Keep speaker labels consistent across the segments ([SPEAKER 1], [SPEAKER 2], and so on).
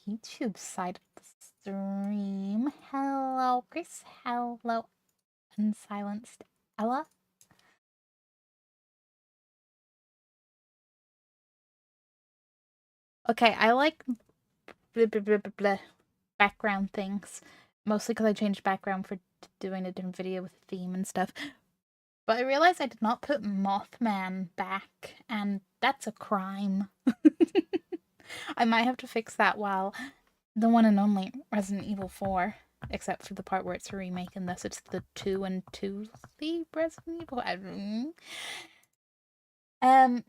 [SPEAKER 1] YouTube side of the stream. Hello, Chris. Hello, Unsilenced Ella. Okay, I like blah, blah, blah, blah, blah, background things. Mostly because I changed background for doing a different video with a theme and stuff. But I realized I did not put Mothman back, and that's a crime. I might have to fix that while the one and only Resident Evil 4, except for the part where it's a remake, and thus it's the 2 and 2 the Resident Evil.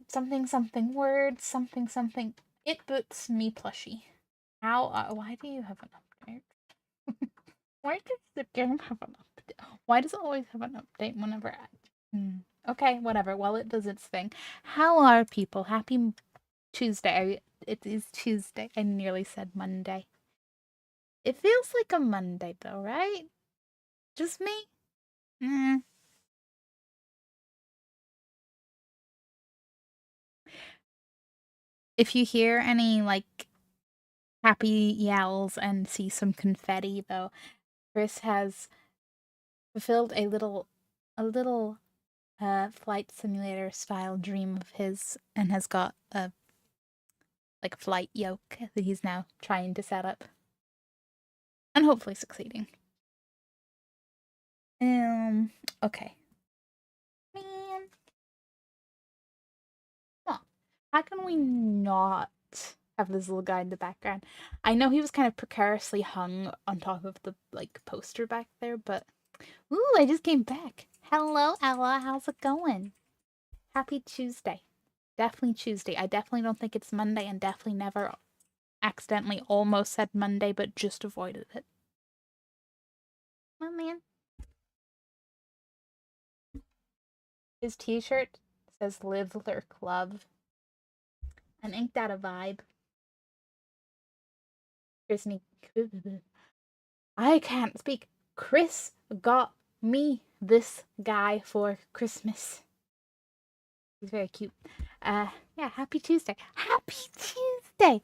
[SPEAKER 1] Something something word, something something. It boots me plushie. How? Why do you have an update? Why does the game have an update? Why does it always have an update whenever Okay, whatever. Well, it does its thing. How are people? Happy Tuesday. It is Tuesday. I nearly said Monday. It feels like a Monday, though, right? Just me? If you hear any, like, happy yells and see some confetti, though, Chris has fulfilled a little flight simulator style dream of his and has got a flight yoke that he's now trying to set up and hopefully succeeding. Okay. Man. Come on. How can we not have this little guy in the background? I know he was kind of precariously hung on top of the poster back there, but ooh, I just came back. Hello, Ella. How's it going? Happy Tuesday. Definitely Tuesday. I definitely don't think it's Monday and definitely never accidentally almost said Monday but just avoided it. Oh man. His t-shirt says live, lurk, love. And ain't that a vibe? I can't speak. Chris got me this guy for Christmas. He's very cute. Yeah, happy Tuesday. Happy Tuesday!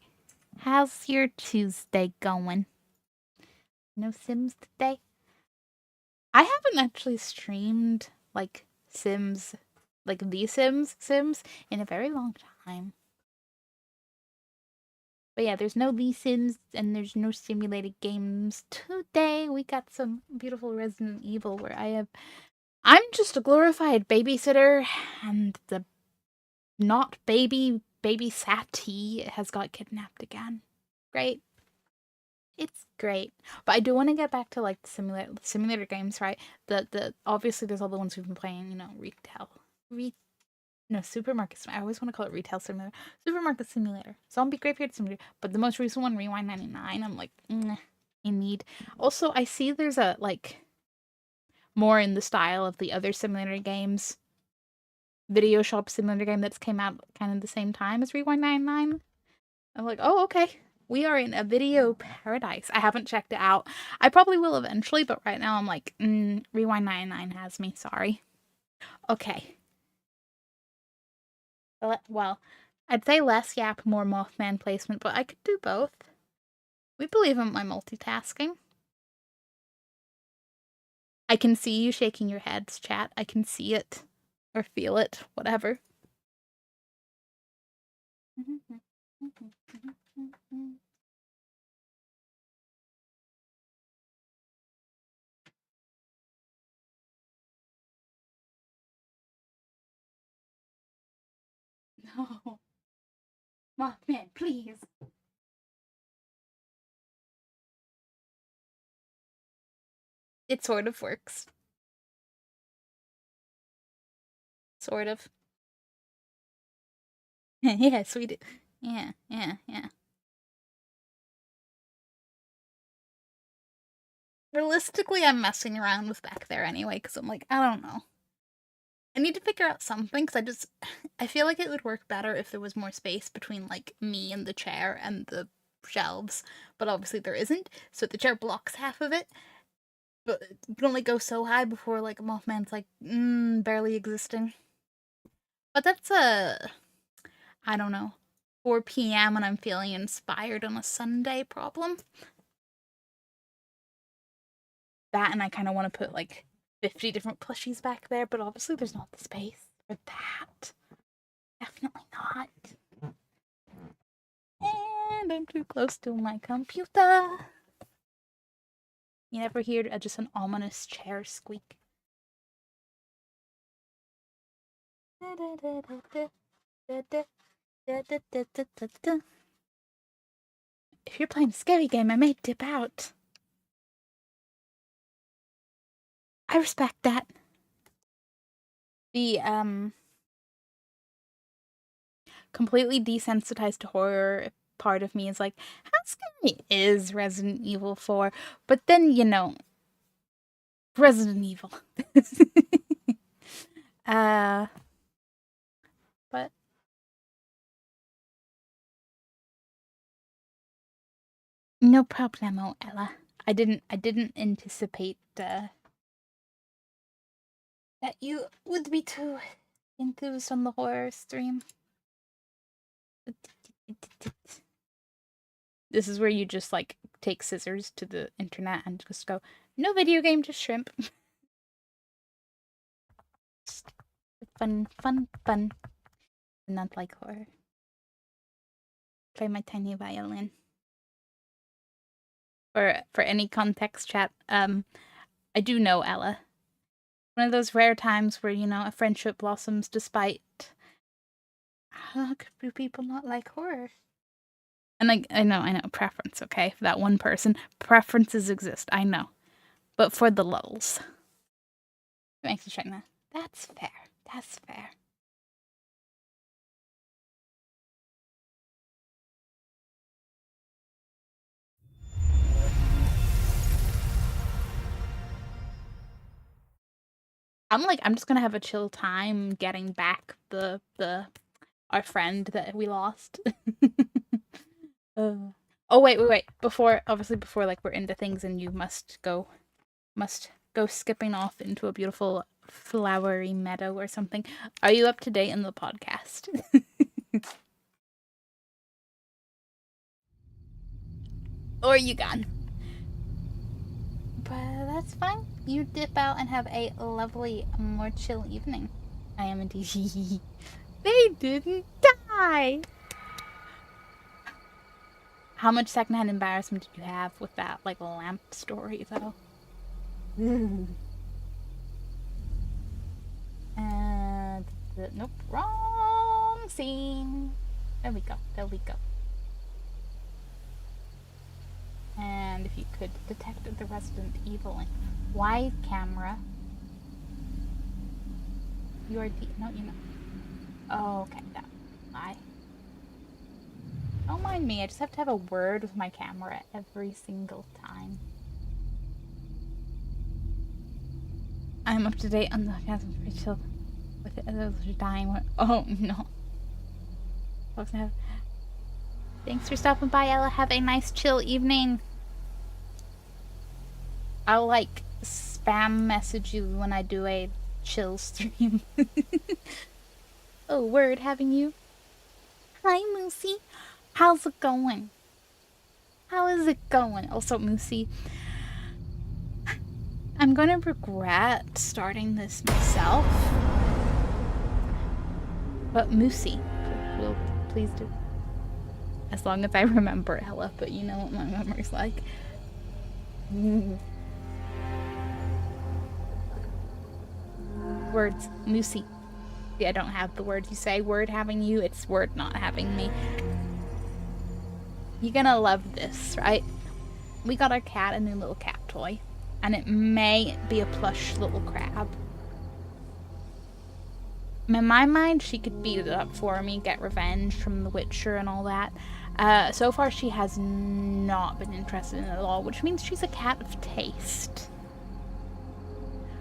[SPEAKER 1] How's your Tuesday going? No Sims today? I haven't actually streamed, like, Sims, like The Sims in a very long time. But yeah, there's no The Sims and there's no simulated games. Today we got some beautiful Resident Evil where I'm just a glorified babysitter and the not baby Sati has got kidnapped again. Great. It's great. But I do want to get back to like the simulator games, right? The obviously there's all the ones we've been playing, you know, Supermarket Simulator. I always want to call it Retail Simulator. Supermarket Simulator. Zombie Graveyard Simulator. But the most recent one, Rewind 99, I'm like, I need. Also, I see there's a, like, more in the style of the other simulator games. Video Shop Simulator game that's came out kind of the same time as Rewind 99. I'm like, oh, okay. We are in a video paradise. I haven't checked it out. I probably will eventually, but right now I'm like, Rewind 99 has me. Sorry. Okay. Well, I'd say less yap, more Mothman placement, but I could do both. We believe in my multitasking. I can see you shaking your heads, chat. I can see it. Or feel it. Whatever. No. Mothman, please. It sort of works. Sort of. Yes, we do. Yeah. Realistically, I'm messing around with back there anyway, because I'm like, I don't know. I need to figure out something, because I feel like it would work better if there was more space between, like, me and the chair and the shelves, but obviously there isn't, so the chair blocks half of it, but you can only go so high before, like, Mothman's, like, barely existing. But that's I don't know. 4 p.m. and I'm feeling inspired on a Sunday problem. That, and I kind of want to put like 50 different plushies back there, but obviously there's not the space for that. Definitely not. And I'm too close to my computer. You never hear just an ominous chair squeak. If you're playing a scary game, I may dip out. I respect that. The completely desensitized to horror part of me is like, how scary is Resident Evil 4? But then, you know, Resident Evil. But no problemo, Ella. I didn't anticipate that you would be too enthused on the horror stream. This is where you just like take scissors to the internet and just go, no video game, just shrimp. Just fun. Not like horror. Play my tiny violin. For any context, chat, I do know Ella. One of those rare times where, you know, a friendship blossoms despite... How could people not like horror? And I know, preference, okay? For that one person. Preferences exist, I know. But for the lulz. Thanks for checking that. That's fair. That's fair. I'm just gonna have a chill time getting back our friend that we lost. Oh wait. Before like we're into things and you must go skipping off into a beautiful flowery meadow or something. Are you up to date in the podcast? Or are you gone? But that's fine. You dip out and have a lovely, more chill evening. I am indeed. They didn't die! How much secondhand embarrassment did you have with that, like, lamp story, though? And... nope, wrong scene. There we go. And if you could detect the Resident Evil in wide camera. You are no, you know. Oh, okay, that lie. Don't mind me, I just have to have a word with my camera every single time. I'm up to date on the chasm pretty chill with it as I was dying. Oh no. Thanks for stopping by, Ella. Have a nice chill evening. I'll like spam message you when I do a chill stream. Oh, word having you. Hi, Moosey. How's it going? How is it going? Also, Moosey, I'm gonna regret starting this myself. But Moosey will please do. As long as I remember Ella, but you know what my memory's like. Words. Moosey. See, I don't have the words you say. Word having you, it's word not having me. You're gonna love this, right? We got our cat a new little cat toy. And it may be a plush little crab. In my mind, she could beat it up for me, get revenge from The Witcher and all that. So far, she has not been interested in it at all, which means she's a cat of taste.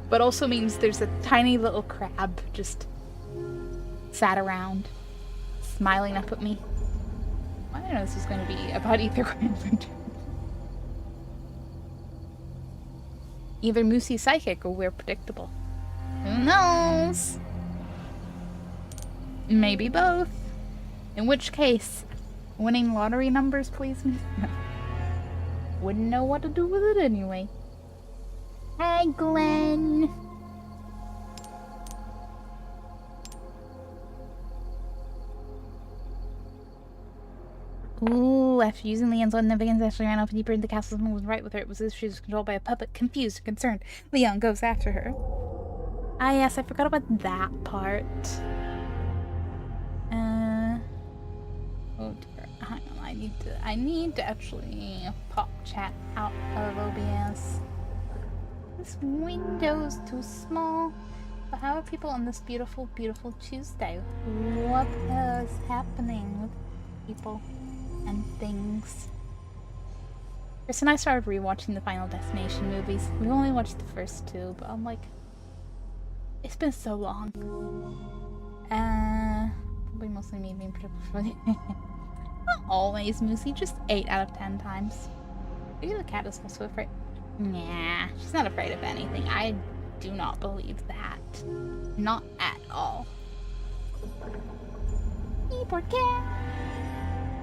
[SPEAKER 1] But also means there's a tiny little crab just sat around, smiling up at me. I didn't know this was going to be about either grandparent. Either Moosey's psychic or we're predictable. Who knows? Maybe both. In which case, Winning lottery numbers, please? Wouldn't know what to do with it anyway. Hey, Glenn! Ooh, after using Leon's significance, Ashley ran off deeper into the castle. Something was right with her. It was as if she was controlled by a puppet, confused and concerned. Leon goes after her. Ah, yes, I forgot about that part. Oh dear. Hang on, I need to actually pop chat out of OBS. This window's too small. But how are people on this beautiful, beautiful Tuesday? What is happening with people and things? Chris and I started rewatching the Final Destination movies. We only watched the first two, but I'm like, it's been so long. Probably mostly me being particularly. Not always, Moosey, just 8 out of 10 times. Maybe the cat is also afraid. Nah, she's not afraid of anything. I do not believe that. Not at all. Poor cat.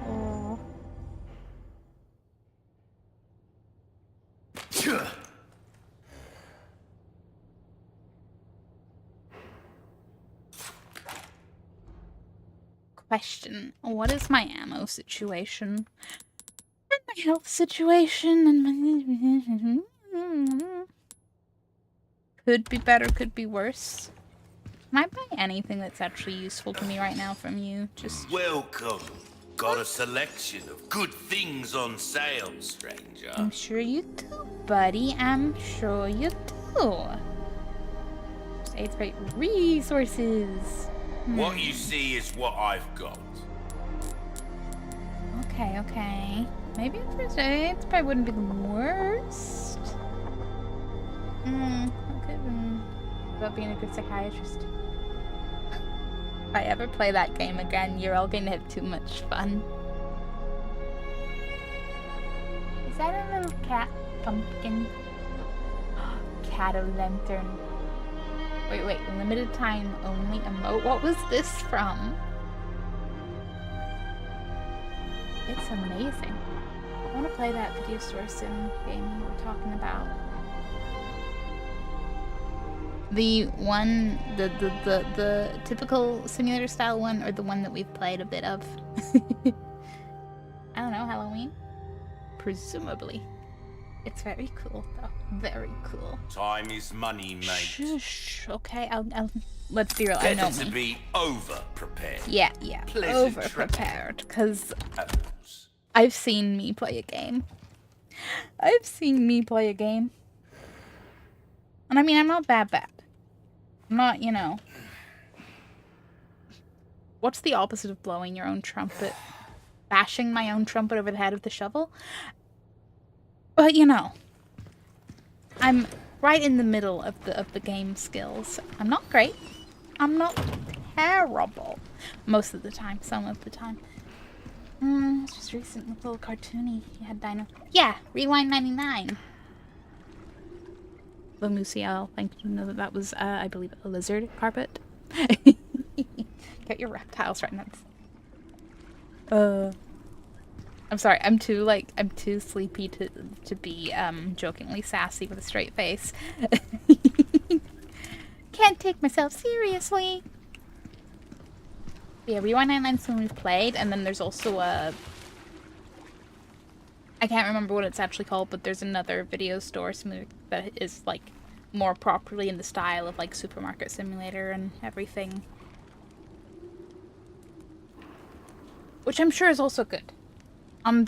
[SPEAKER 1] Oh. Question. What is my ammo situation? And my health situation and my... Could be better, could be worse. Can I buy anything that's actually useful to me right now from you? Just...
[SPEAKER 2] Welcome. Got a selection of good things on sale, stranger.
[SPEAKER 1] I'm sure you do, buddy. I'm sure you do. Just 8 resources.
[SPEAKER 2] What you see is what I've got.
[SPEAKER 1] Okay. Maybe at first it probably wouldn't be the worst. Okay. About being a good psychiatrist. If I ever play that game again, you're all going to have too much fun. Is that a little cat pumpkin? Cat-o'-lantern. Wait, limited time only emote? What was this from? It's amazing. I want to play that video store sim game you were talking about. The one, the typical simulator style one, or the one that we've played a bit of? I don't know, Halloween? Presumably. It's very cool, though. Very cool.
[SPEAKER 2] Time is money, mate.
[SPEAKER 1] Shush. Okay, I'll let's be real. I know
[SPEAKER 2] Better to be over-prepared.
[SPEAKER 1] Yeah.
[SPEAKER 2] Pleasant
[SPEAKER 1] Over-prepared, because I've seen me play a game. And I mean, I'm not that bad. I'm not, you know. What's the opposite of blowing your own trumpet? Bashing my own trumpet over the head with the shovel? But, you know, I'm right in the middle of the game skills. I'm not great. I'm not terrible. Most of the time. Some of the time. It's just recent, a little cartoony. You had Dino. Yeah, Rewind 99. The Musial, thank you. Know that was, I believe, a lizard carpet. Get your reptiles right now. I'm sorry, I'm too sleepy to be, jokingly sassy with a straight face. Can't take myself seriously. Yeah, Rewind 99 is the one we've played, and then there's also a... I can't remember what it's actually called, but there's another video store that is, like, more properly in the style of, like, Supermarket Simulator and everything. Which I'm sure is also good. I'm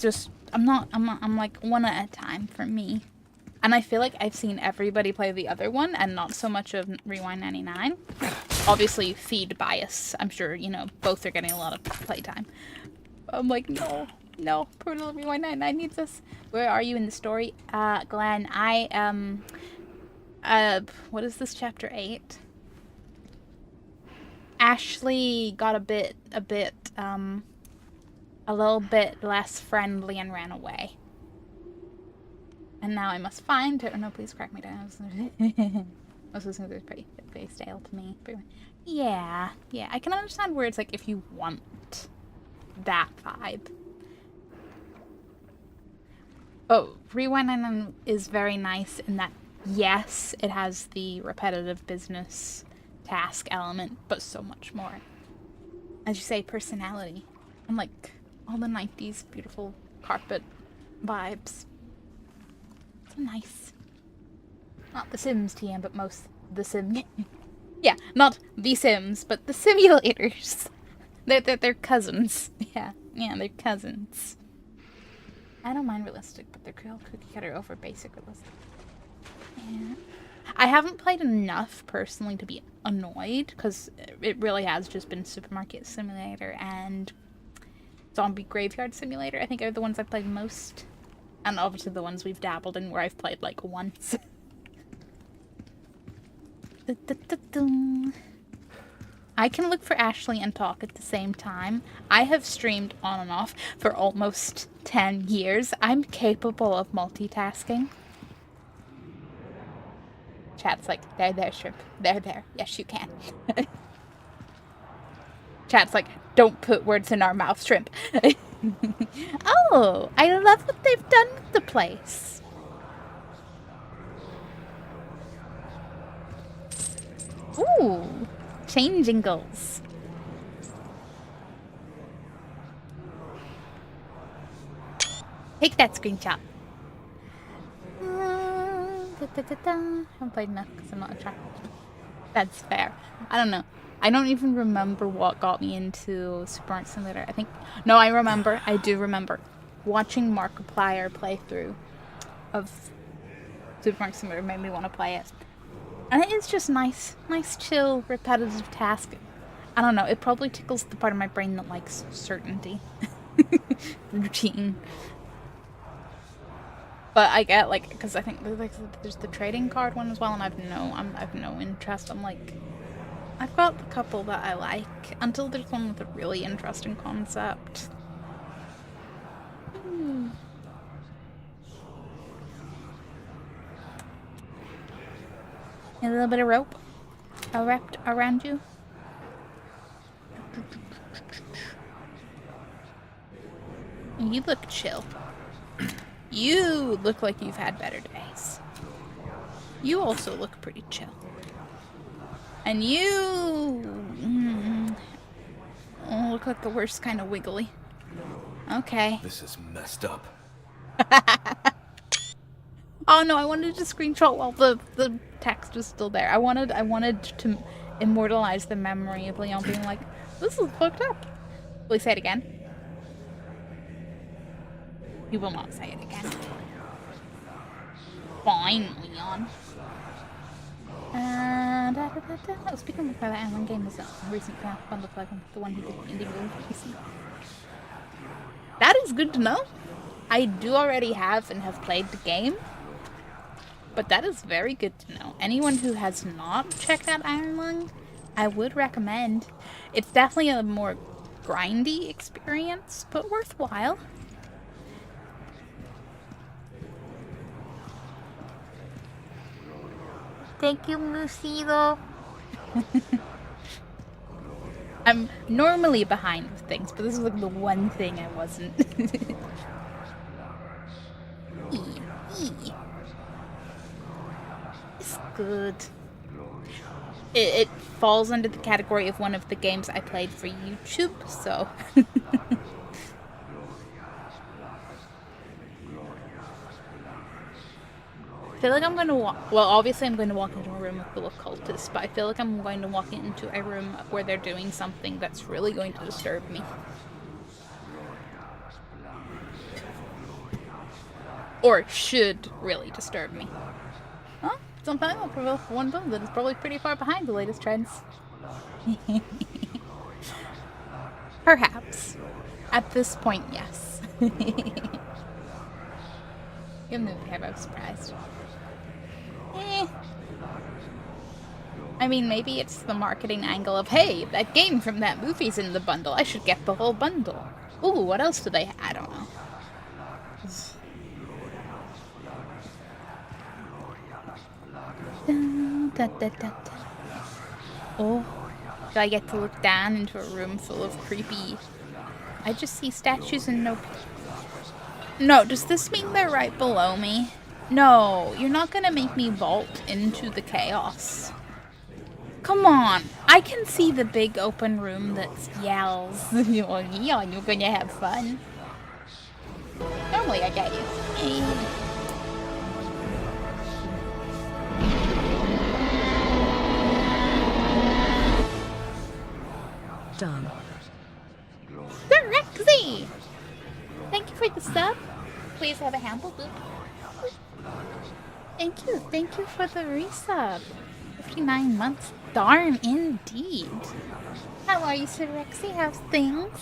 [SPEAKER 1] like one at a time for me. And I feel like I've seen everybody play the other one and not so much of Rewind 99. Obviously, feed bias. I'm sure, you know, both are getting a lot of playtime. I'm like, no, poor little Rewind 99 needs us. Where are you in the story? Glenn, what is this, chapter 8? Ashley got a little bit less friendly and ran away. And now I must find her. Oh, no, please crack me down. Most of this is pretty stale to me. Yeah. I can understand where it's like if you want that vibe. But Rewind 99 is very nice in that, yes, it has the repetitive business task element, but so much more. As you say, personality. And like all the 90s beautiful carpet vibes. So nice. Not The Sims TM, but most The Sim. Yeah, not The Sims, but the simulators. They're cousins. Yeah, they're cousins. I don't mind realistic, but they're cookie cutter over basic realistic. Yeah. I haven't played enough personally to be annoyed, because it really has just been Supermarket Simulator and Zombie Graveyard Simulator. I think are the ones I've played most. And obviously the ones we've dabbled in where I've played like once. I can look for Ashley and talk at the same time. I have streamed on and off for almost 10 years. I'm capable of multitasking. Chat's like, there, Shrimp. There. Yes, you can. Chat's like, don't put words in our mouth, Shrimp. Oh, I love what they've done with the place. Ooh, chain jingles. Take that screenshot. I haven't played enough because I'm not attracted. That's fair. I don't know. I don't even remember what got me into Supermarket Simulator. I remember. I do remember watching Markiplier playthrough of Supermarket Simulator made me want to play it. And it is just nice, chill, repetitive task. I don't know. It probably tickles the part of my brain that likes certainty, routine. But I get because I think there's the trading card one as well, and I've no interest. I'm like, I've got the couple that I like until there's one with a really interesting concept. A little bit of rope wrapped around you. You look chill. You look like you've had better days. You also look pretty chill. And you look like the worst kind of wiggly. Okay.
[SPEAKER 3] This is messed up.
[SPEAKER 1] Oh no, I wanted to screenshot while the text was still there. I wanted to immortalize the memory of Leon being like, this is fucked up. Will he say it again? He will not say it again. Fine, Leon. Speaking of Private Island game, is a recent bundle plug, the one he did indie movie. That is good to know. I do already have played the game, but that is very good to know. Anyone who has not checked out Iron Lung, I would recommend. It's definitely a more grindy experience, but worthwhile. Thank you, Lucido. I'm normally behind with things, but this is like the one thing I wasn't. It's good. It falls under the category of one of the games I played for YouTube, so... I feel like I'm going to walk... Well, obviously I'm going to walk into a room full of cultists, but I feel like I'm going to walk into a room where they're doing something that's really going to disturb me. Or should really disturb me. Well, sometimes I'll prevail for one build that is probably pretty far behind the latest trends. Perhaps. At this point, yes. Give them the hair, I was surprised. I mean, maybe it's the marketing angle of, hey, that game from that movie's in the bundle. I should get the whole bundle. Ooh, what else do they have? I don't know. Oh, do I get to look down into a room full of creepy... I just see statues and no... No, does this mean they're right below me? No, you're not gonna make me vault into the chaos. Come on. I can see the big open room that yells, yeah, you're gonna have fun. Normally I get you.
[SPEAKER 3] Done.
[SPEAKER 1] Sir Rexy! Thank you for the sub. Please have a handle boop. Thank you for the resub. 59 months. Darn indeed. How are you, Sir Rexy? How's things?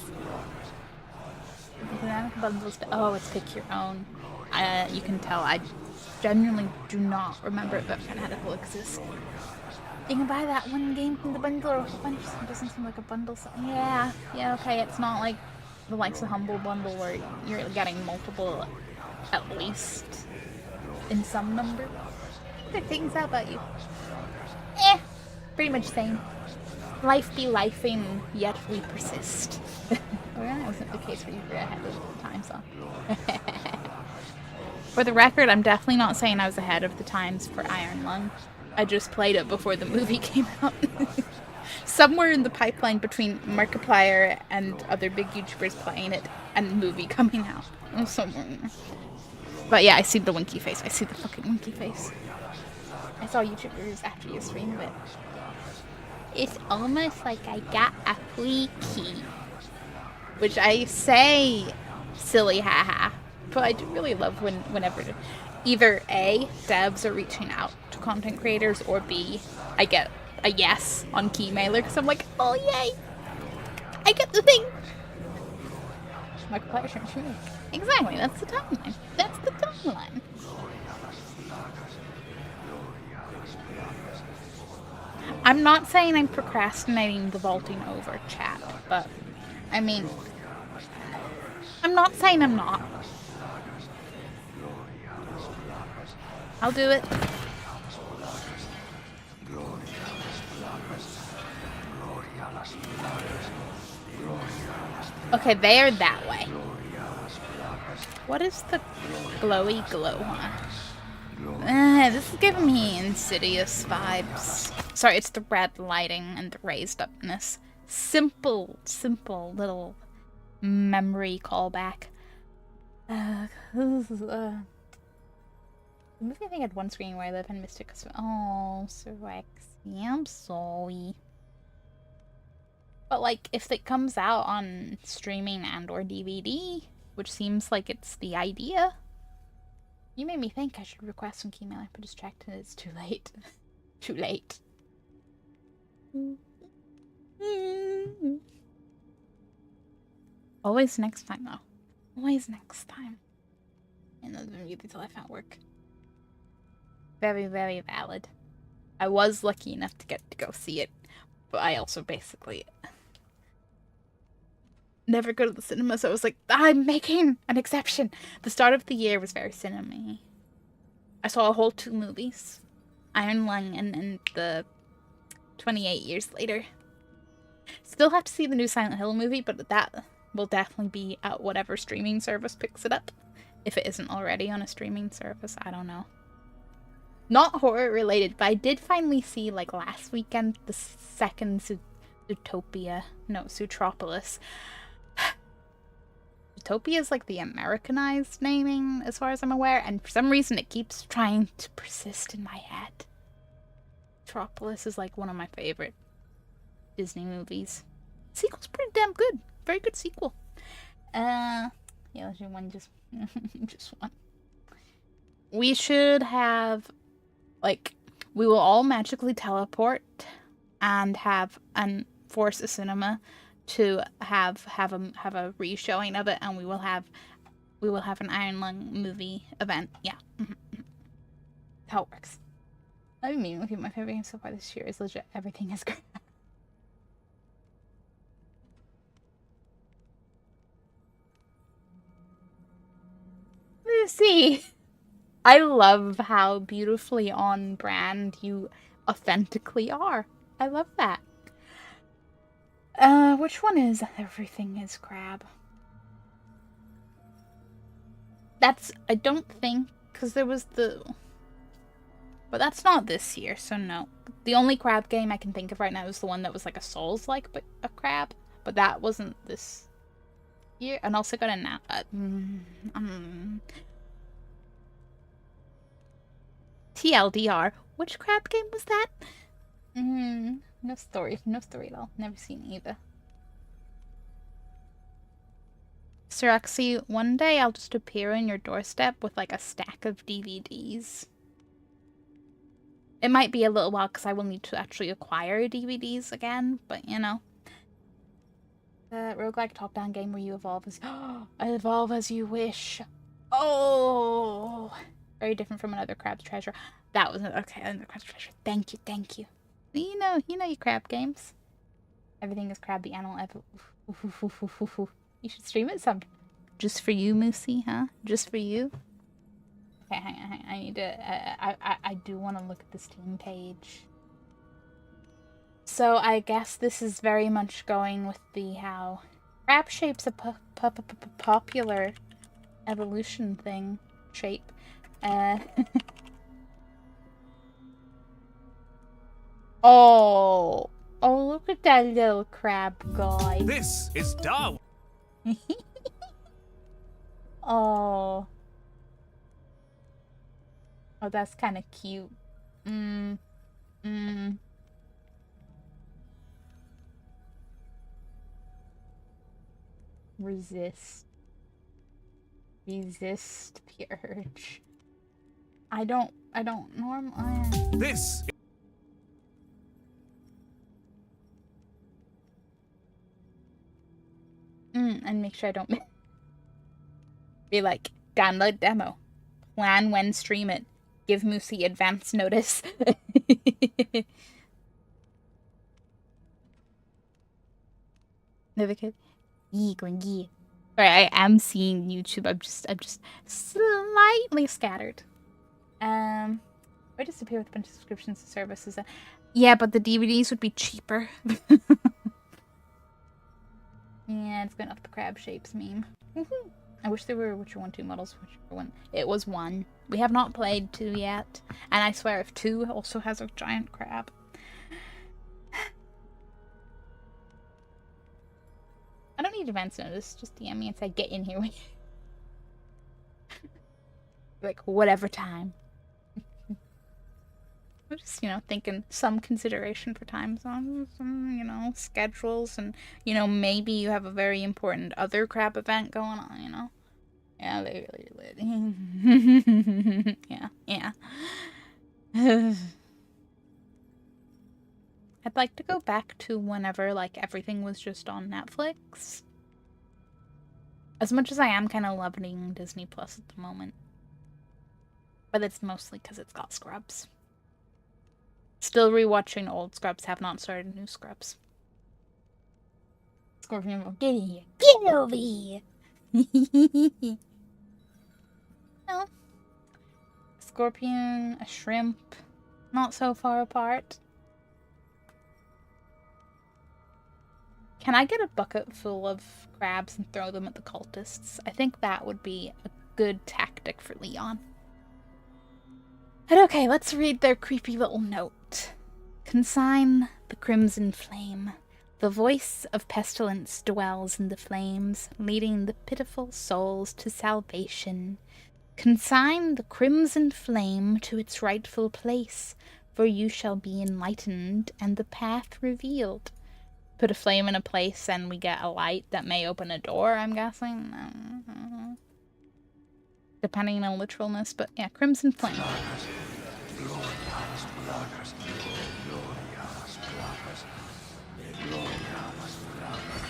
[SPEAKER 1] Oh, it's pick your own. You can tell I genuinely do not remember if that fanatical exists. You can buy that one game from the bundle or a bunch. It doesn't seem like a bundle. So yeah, okay. It's not like the likes of Humble Bundle where you're getting multiple at least in some number. Other things, how about you? Pretty much same. Life be lifing, yet we persist. Well, that wasn't the case for you ahead of the time, so. For the record, I'm definitely not saying I was ahead of the times for Iron Lung. I just played it before the movie came out. Somewhere in the pipeline between Markiplier and other big YouTubers playing it and the movie coming out. Somewhere. But yeah, I see the winky face. I see the fucking winky face. I saw YouTubers after you streamed it. It's almost like I got a free key. Which I say silly haha. But I do really love whenever either A, devs are reaching out to content creators, or B, I get a yes on Keymailer because I'm like, oh yay! I get the thing! Markiplier shouldn't shoot me. Exactly, that's the timeline. That's the timeline. I'm not saying I'm procrastinating the vaulting over chat, but I mean, I'm not saying I'm not. I'll do it. Okay, they are that way. What is the glowy glow one? This is giving me Insidious vibes. Sorry, it's the red lighting and the raised upness. Simple little memory callback. The movie I think had one screen where I live in Mystic. Oh, Sir Rexy, I'm sorry. But like, if it comes out on streaming and or DVD, which seems like it's the idea, you made me think I should request some Keymailer, but just checked and it's too late. Too late. Always next time, though. Always next time. And then maybe till I found work. Very, very valid. I was lucky enough to get to go see it, but I also basically never go to the cinema, so I was like, I'm making an exception. The start of the year was very cinema-y. I saw a whole 2 movies. Iron Lung and the 28 years later. Still have to see the new Silent Hill movie, but that will definitely be at whatever streaming service picks it up. If it isn't already on a streaming service, I don't know. Not horror related, but I did finally see, like, last weekend, the second Zootopia. No, Zootropolis. Zootopia is like the Americanized naming, as far as I'm aware, and for some reason it keeps trying to persist in my head. Zootropolis is like one of my favorite Disney movies. Sequel's pretty damn good. Very good sequel. Yeah, let's do one, just one. We should have, like, we will all magically teleport and force a cinema to have a re-showing of it, and we will have an Iron Lung movie event. Yeah, how it works. I mean, with you, my favorite game so far this year is legit. Everything is great. Lucy, I love how beautifully on brand you authentically are. I love that. Which one is Everything is Crab? That's, I don't think, because there was the... But that's not this year, so no. The only crab game I can think of right now is the one that was like a Souls-like, but a crab. But that wasn't this year. And also got a TLDR. Which crab game was that? No story at all. Never seen either. Siraxi, one day I'll just appear on your doorstep with like a stack of DVDs. It might be a little while because I will need to actually acquire DVDs again, but you know. Roguelike top-down game where you evolve as... evolve as you wish. Oh! Very different from another Crab's Treasure. That was... Okay, another Crab's Treasure. Thank you, thank you. You know your crab games. Everything is crab the animal. You should stream it some. Just for you, Moosey, huh? Just for you? Okay, hang on. I need to... I do want to look at this team page. So I guess this is very much going with the how... Crab shape's a popular evolution thing. Shape. Oh, look at that little crab guy.
[SPEAKER 3] This is Darwin.
[SPEAKER 1] Oh, that's kind of cute. Resist purge. I don't normally.
[SPEAKER 3] This.
[SPEAKER 1] And make sure I don't be like, download demo, plan when stream it, give Moosey advance notice. Never could. Going. Sorry, I am seeing YouTube. I'm just slightly scattered. I just appear with a bunch of subscriptions to services. Yeah, but the DVDs would be cheaper. Yeah, it's going off the crab shapes meme. I wish there were Witcher 1, 2 models. Witcher 1. It was 1. We have not played 2 yet. And I swear if 2 also has a giant crab. I don't need advance notice. Just DM me and say, get in here. Like, whatever time. I'm just, thinking some consideration for time zones and, schedules and, maybe you have a very important other crab event going on, Yeah, yeah. I'd like to go back to whenever, like, everything was just on Netflix. As much as I am kind of loving Disney Plus at the moment. But it's mostly because it's got Scrubs. Still rewatching old Scrubs, have not started new Scrubs. Scorpion, get in here. Get over here! No. Scorpion, a shrimp, not so far apart. Can I get a bucket full of crabs and throw them at the cultists? I think that would be a good tactic for Leon. But okay, let's read their creepy little note. Consign the crimson flame. The voice of pestilence dwells in the flames, leading the pitiful souls to salvation. Consign the crimson flame to its rightful place, for you shall be enlightened and the path revealed. Put a flame in a place and we get a light that may open a door, I'm guessing. Depending on literalness, but yeah, crimson flame.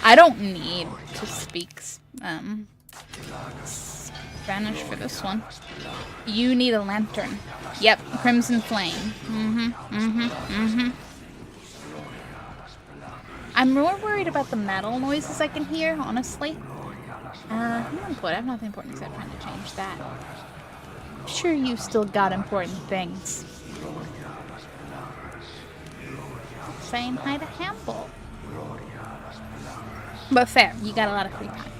[SPEAKER 1] I don't need to speak Spanish for this one. You need a lantern. Yep, crimson flame. I'm more worried about the metal noises I can hear, honestly. I'm unemployed. I have nothing important except trying to change that. I'm sure you still got important things. Saying hi to Hamble. But fair, you got a lot of free time.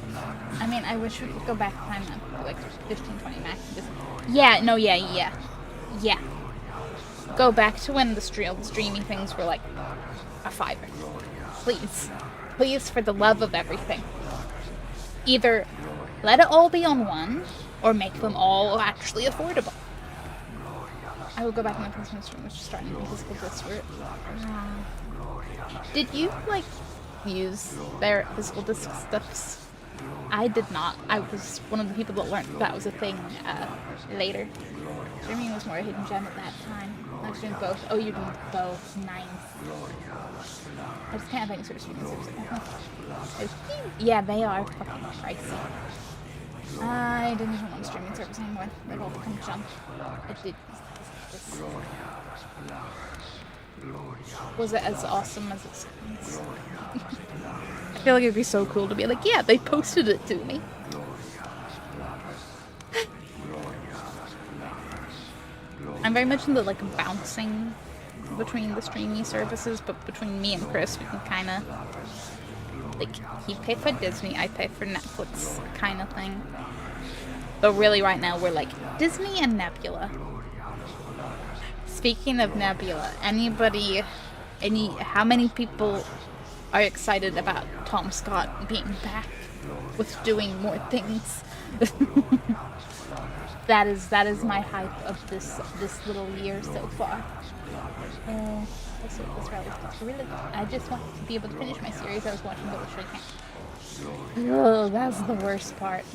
[SPEAKER 1] mean, I wish we could go back in time and put like 15, 20 max. Yeah, no, yeah. Go back to when the streaming things were like a $5. Please. Please, for the love of everything. Either let it all be on one, or make them all actually affordable. I will go back in the Princeton stream, which is starting to physical discs. Did you, like, use their physical disc stuffs? I did not. I was one of the people that learned that was a thing later. Streaming was more a hidden gem at that time. I was doing both. Oh, you're doing both. Nice. I just can't have any sort of streaming service. Yeah, they are fucking pricey. I didn't even want a streaming service anymore. They've all become junk. It did. Was it as awesome as it sounds? I feel like it'd be so cool to be like, yeah, they posted it to me. I'm very much into like bouncing between the streaming services, but between me and Chris, we can kind of like, he paid for Disney, I pay for Netflix kind of thing. But really right now we're like Disney and Nebula. Speaking of Nebula, how many people are excited about Tom Scott being back with doing more things? that is my hype of this little year so far. That's what this rally is really. I just want to be able to finish my series. I was watching, but I can't. Oh, that's the worst part.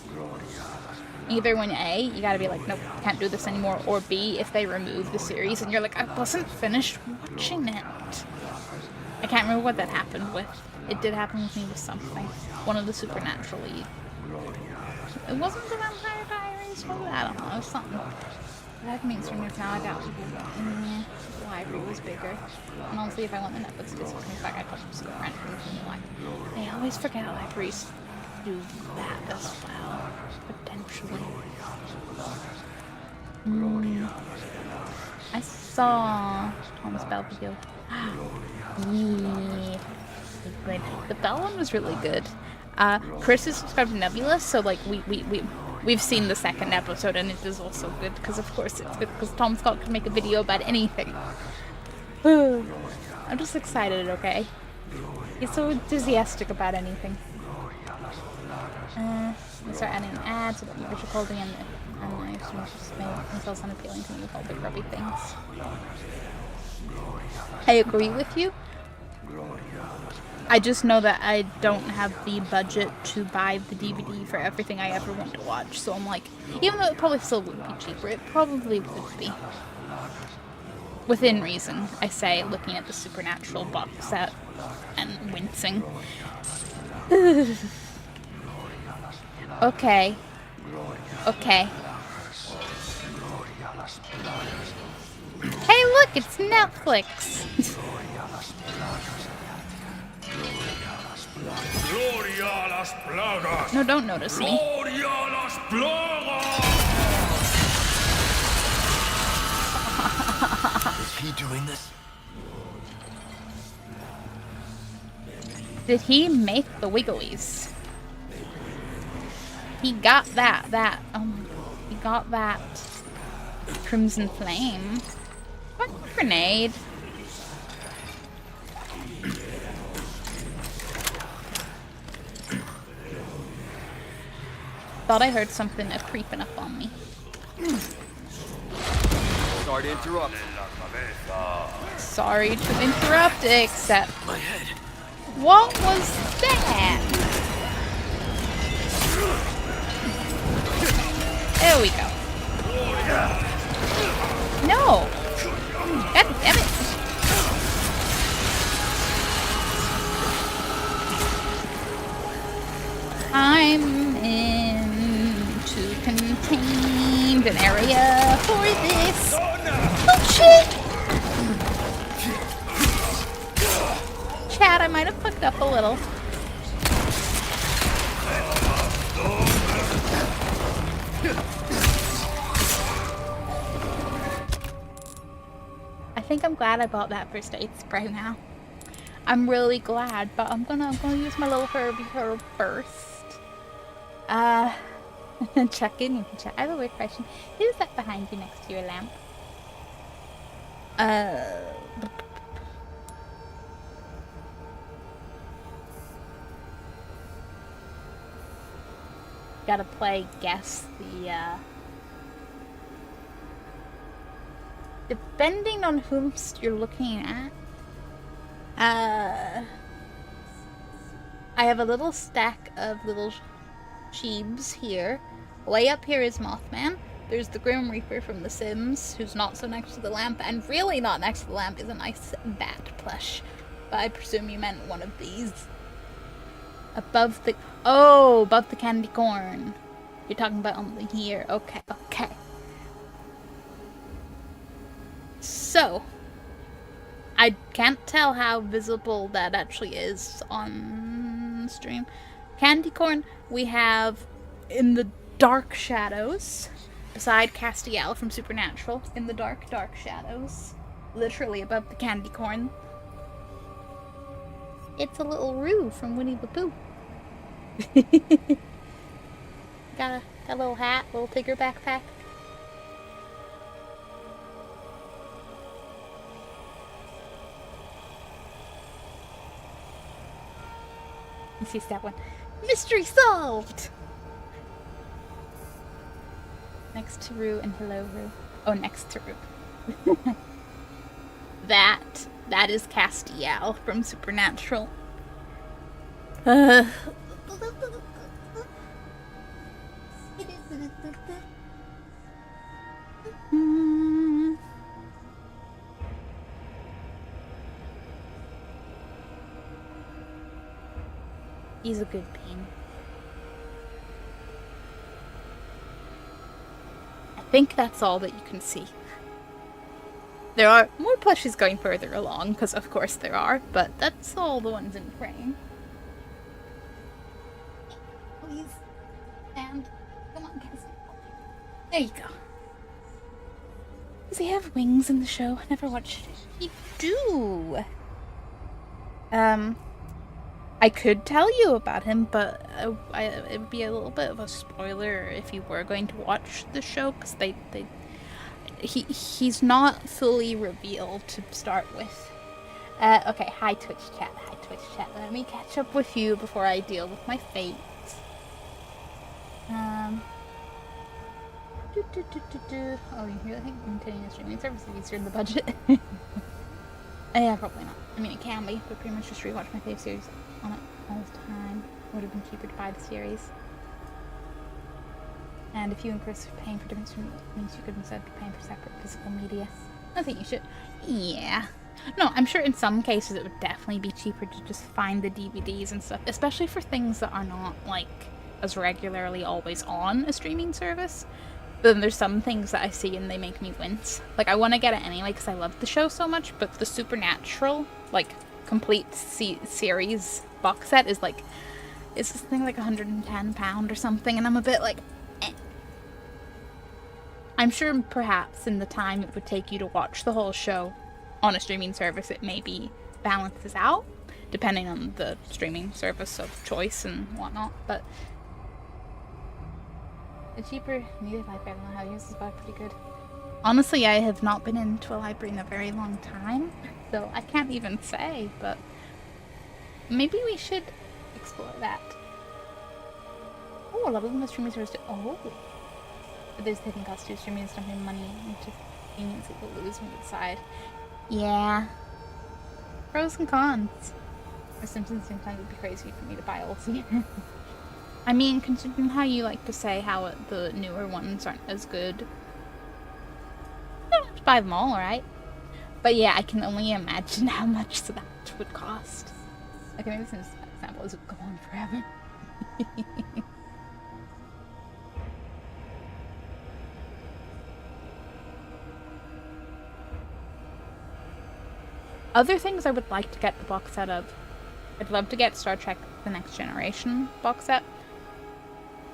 [SPEAKER 1] Either when A, you gotta be like, nope, can't do this anymore, or B, if they remove the series and you're like, I wasn't finished watching it. I can't remember what that happened with. It did happen with me with something. One of the Supernatural lead. It wasn't the Vampire Diaries, was it? I don't know, it was something. I have mainstreamers now, I got the library was bigger. And honestly, if I want the Netflix disc comes back, I'd probably just go rent it from the library. They always forget libraries do that as well. Potentially. I saw Tom's Bell video. Yeah. Good. The Bell one was really good. Chris is subscribed to Nebula, so like we've seen the second episode and it is also good because of course it's good because Tom Scott can make a video about anything. I'm just excited, okay? He's so enthusiastic about anything. They start adding ads with the virtual quality and I just made themselves unappealing to me with all the grubby things. I agree with you. I just know that I don't have the budget to buy the DVD for everything I ever want to watch, so I'm like, even though it probably still would be cheaper, it probably would be. Within reason, I say, looking at the Supernatural box set and wincing. Okay. Hey, look, it's Netflix. No, don't notice me.
[SPEAKER 2] Is he doing this?
[SPEAKER 1] Did he make the Wigglies? He got that, he got that Crimson Flame. What grenade? Thought I heard something creeping up on me.
[SPEAKER 3] Sorry to interrupt.
[SPEAKER 1] Sorry to interrupt, except...
[SPEAKER 2] My head.
[SPEAKER 1] What was that? There we go. No! God damn it! I'm into contained an area for this. Oh shit! Chat, I might have fucked up a little. I think I'm glad I bought that first aid spray now. I'm really glad, but I'm gonna use my little Herbie Herb first. Check in with the chat. I have a weird question. Who's that behind you next to your lamp? Gotta play guess the, depending on whom you're looking at, I have a little stack of little sheebs here. Way up here is Mothman. There's the Grim Reaper from The Sims, who's not so next to the lamp, and really not next to the lamp is a nice bat plush. But I presume you meant one of these. Above the... Oh, above the candy corn. You're talking about only here. Okay, okay. So, I can't tell how visible that actually is on stream. Candy corn, we have in the dark shadows, beside Castiel from Supernatural, in the dark, dark shadows, literally above the candy corn. It's a little Roo from Winnie the Pooh. got a little hat, little Tigger backpack. You see that one. Mystery solved! Next to Roo and hello Roo. Oh, next to Roo. That is Castiel from Supernatural. He's a good bean. I think that's all that you can see. There are more plushies going further along, because of course there are, but that's all the ones in frame. Please. And come on, guys. There you go. Does he have wings in the show? I never watched it. You do. I could tell you about him, but it would be a little bit of a spoiler if you were going to watch the show, because he's not fully revealed to start with. Okay, hi Twitch chat, let me catch up with you before I deal with my fate. Oh, you really think maintaining a streaming service is easier than the budget? Yeah, probably not. I mean, it can be, but pretty much just rewatch my fave series on it all the time. It would have been cheaper to buy the series. And if you and Chris are paying for different streaming, means you could instead be paying for separate physical media. I think you should. Yeah. No, I'm sure in some cases it would definitely be cheaper to just find the DVDs and stuff, especially for things that are not, like, as regularly always on a streaming service. But then there's some things that I see and they make me wince. Like, I want to get it anyway because I love the show so much, but the Supernatural, like, complete series box set is like, it's this thing like £110 or something, and I'm a bit like, eh. I'm sure perhaps in the time it would take you to watch the whole show on a streaming service, it maybe balances out, depending on the streaming service of choice and whatnot, but the cheaper media library, I don't know how to use this, but pretty good. Honestly, I have not been into a library in a very long time, so I can't even say, but maybe we should explore that. Oh, a lot of them are streaming service. Oh, but there's hidden cost to streaming and dumping money into convenience that we'll lose when we decide. Yeah. Pros and cons. For Simpsons, sometimes it'd be crazy for me to buy old series. I mean, considering how you like to say how the newer ones aren't as good, you don't have to buy them all, right? But yeah, I can only imagine how much that would cost. Okay, maybe this example is go on forever. Other things I would like to get the box set of. I'd love to get Star Trek The Next Generation box set.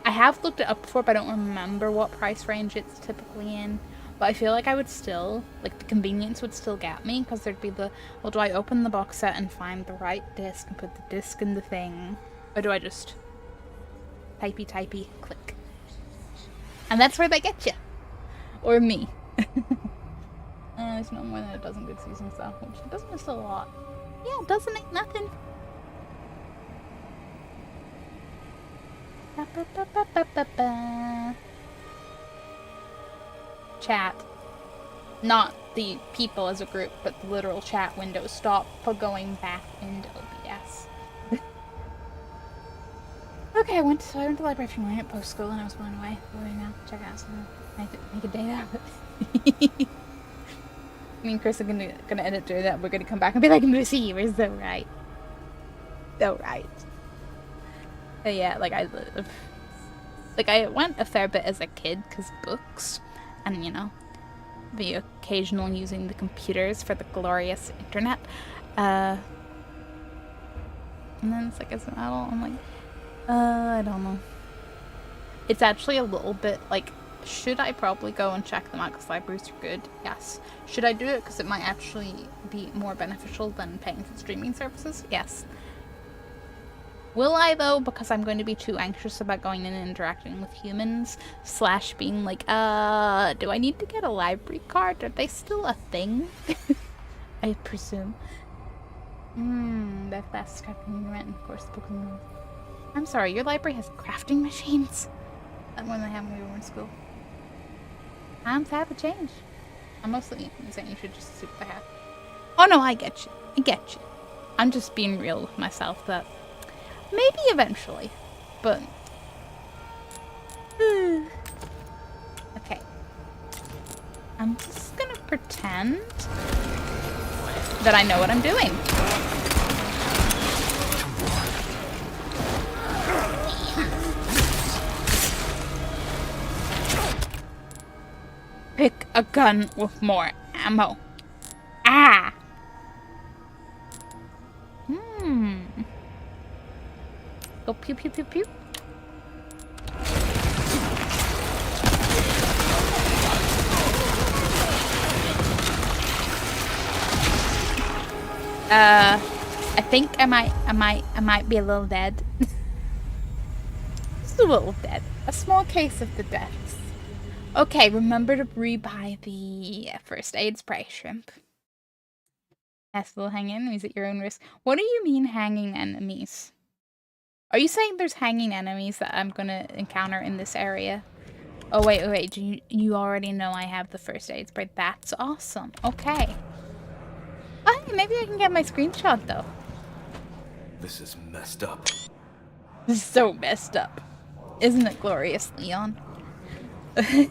[SPEAKER 1] I have looked it up before, but I don't remember what price range it's typically in. But I feel like I would still, like, the convenience would still get me, because there'd be the, well, do I open the box set and find the right disc and put the disc in the thing? Or do I just typey, click. And that's where they get you. Or me. There's no more than a dozen good seasons though, which a dozen is still a lot. Yeah, a dozen ain't nothing. Chat. Not the people as a group, but the literal chat window. Stop going back into OBS. Okay, I went to the library for a minute post school and I was blown away. What do now? Check out some. Make a day out of it. Me and Chris are gonna edit through that. We're gonna come back and be like, Moosey, you were so right. So right. But yeah, like I went a fair bit as a kid because books and, you know, the occasional using the computers for the glorious internet. And then it's like as an adult, I'm like, I don't know. It's actually a little bit like, should I probably go and check them out because libraries are good? Yes. Should I do it because it might actually be more beneficial than paying for streaming services? Yes. Will I though? Because I'm going to be too anxious about going in and interacting with humans / being like, do I need to get a library card? Are they still a thing? I presume. That last crafting rent, of course, Pokemon. I'm sorry, your library has crafting machines? That one they had when we were in school. Times have changed. I'm mostly saying you should just assume they have. Oh no, I get you. I get you. I'm just being real with myself that maybe eventually, but okay. I'm just gonna pretend that I know what I'm doing. Pick a gun with more ammo. Ah! Go pew pew pew pew. I think I might be a little dead. Just a little dead. A small case of the deaths. Okay, remember to rebuy the first aid spray, shrimp. Yes, will hang enemies at your own risk. What do you mean hanging enemies? Are you saying there's hanging enemies that I'm gonna encounter in this area? Oh wait, you already know I have the first aid spray. That's awesome. Okay. Oh, hey, maybe I can get my screenshot though.
[SPEAKER 3] This is messed up.
[SPEAKER 1] This is so messed up. Isn't it glorious, Leon? I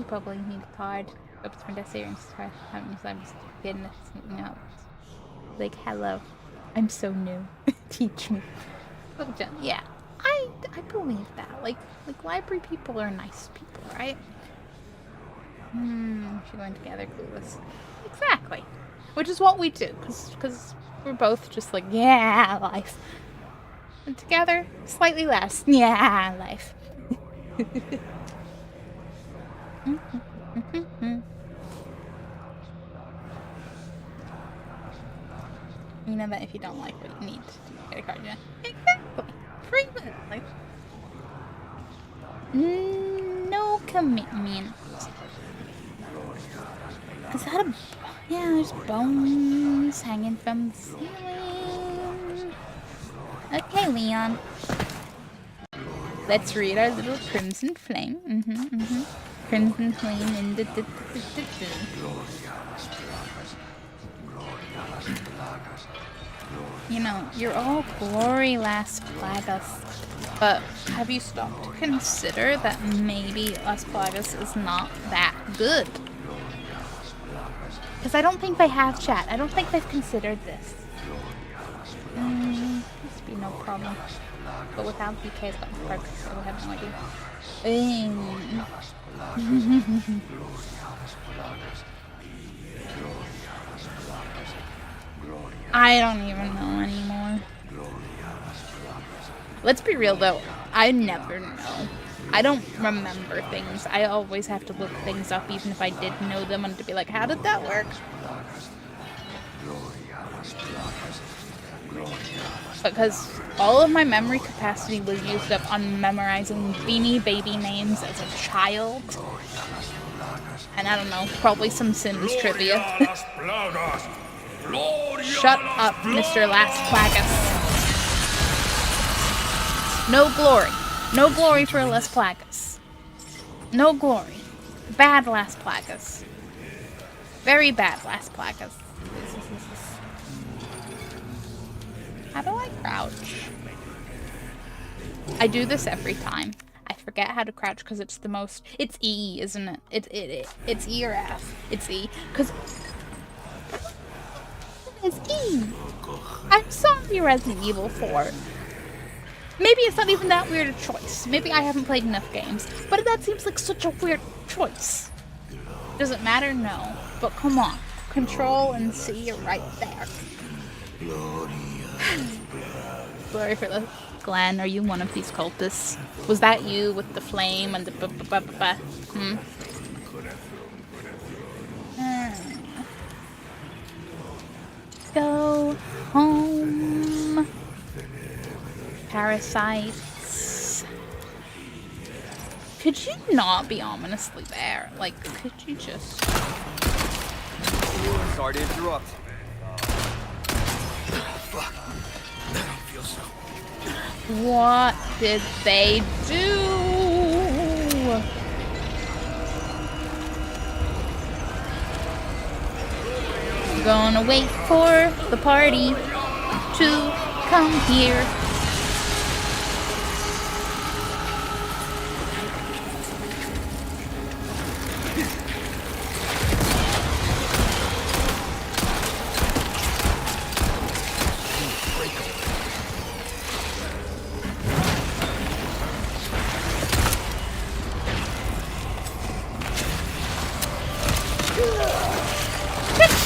[SPEAKER 1] probably need a card. Oops, for this earrings. I'm just getting something else. Like, hello. I'm so new. Teach me. Yeah, I believe that. Like library people are nice people, right? She went together, clueless. Exactly. Which is what we do, because we're both just like, yeah, life. And together, slightly less. Yeah, life. You know that if you don't like what you need to get a card, yeah. Exactly. Frequently. No commitment. Is that a... Yeah, there's bones hanging from the ceiling. Okay, Leon. Let's read our little Crimson Flame. Crimson Flame in the... You know, you're all glory, Las Plagas. But have you stopped to consider that maybe Las Plagas is not that good? Because I don't think they have, chat. I don't think they've considered this. Must be no problem. But without BK's got cards, so I have no idea. I don't even know anymore. Let's be real though, I never know. I don't remember things. I always have to look things up even if I did know them and to be like, how did that work? Because all of my memory capacity was used up on memorizing Beanie Baby names as a child. And I don't know, probably some Sims trivia. Shut up, Mr. Las Plagas. No glory. No glory for Las Plagas. No glory. Bad Las Plagas. Very bad Las Plagas. How do I crouch? I do this every time. I forget how to crouch because it's the most... It's E, isn't it? It's E or F. It's E. Because... It's E. I'm sorry, Resident Evil 4. Maybe it's not even that weird a choice. Maybe I haven't played enough games. But that seems like such a weird choice. Does it matter? No. But come on. Control and C are right there. Sorry for the... Glenn, are you one of these cultists? Was that you with the flame and the Go home. Parasites. Could you not be ominously there? Like, could you just...
[SPEAKER 3] Sorry to interrupt. Fuck. I don't feel so.
[SPEAKER 1] What did they do? Gonna wait for the party to come here.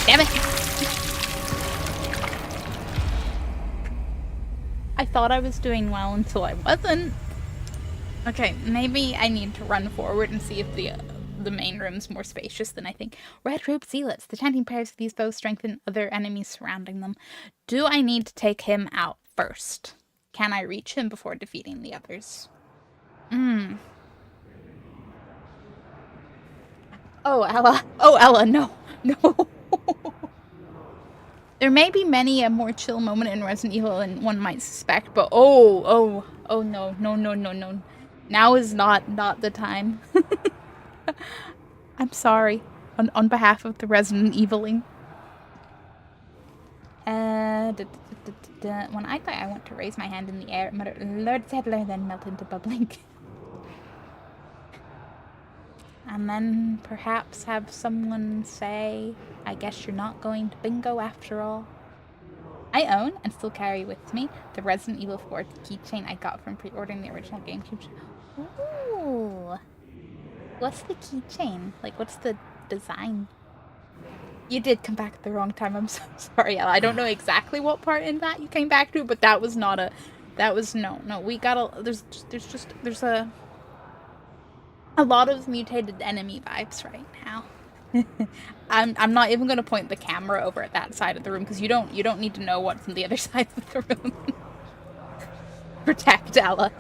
[SPEAKER 1] Damn it! I thought I was doing well until I wasn't. Okay, maybe I need to run forward and see if the main room's more spacious than I think. Red Robe Zealots. The chanting prayers of these foes strengthen other enemies surrounding them. Do I need to take him out first? Can I reach him before defeating the others? Oh, Ella. Oh, Ella, no. No. There may be many a more chill moment in Resident Evil than one might suspect, but oh no. Now is not the time. I'm sorry. On behalf of the Resident Eviling. When I die, I want to raise my hand in the air, mutter, Lord Settler, then melt into bubbling. And then perhaps have someone say, I guess you're not going to bingo after all. I own and still carry with me the Resident Evil 4 keychain I got from pre-ordering the original GameCube. Ooh. What's the keychain? Like, what's the design? You did come back at the wrong time. I'm so sorry, Ella. I don't know exactly what part in that you came back to, but that was not a... That was... No. We got a... There's a lot of mutated enemy vibes right now. I'm not even gonna point the camera over at that side of the room because you don't need to know what's on the other side of the room. Protect Ella.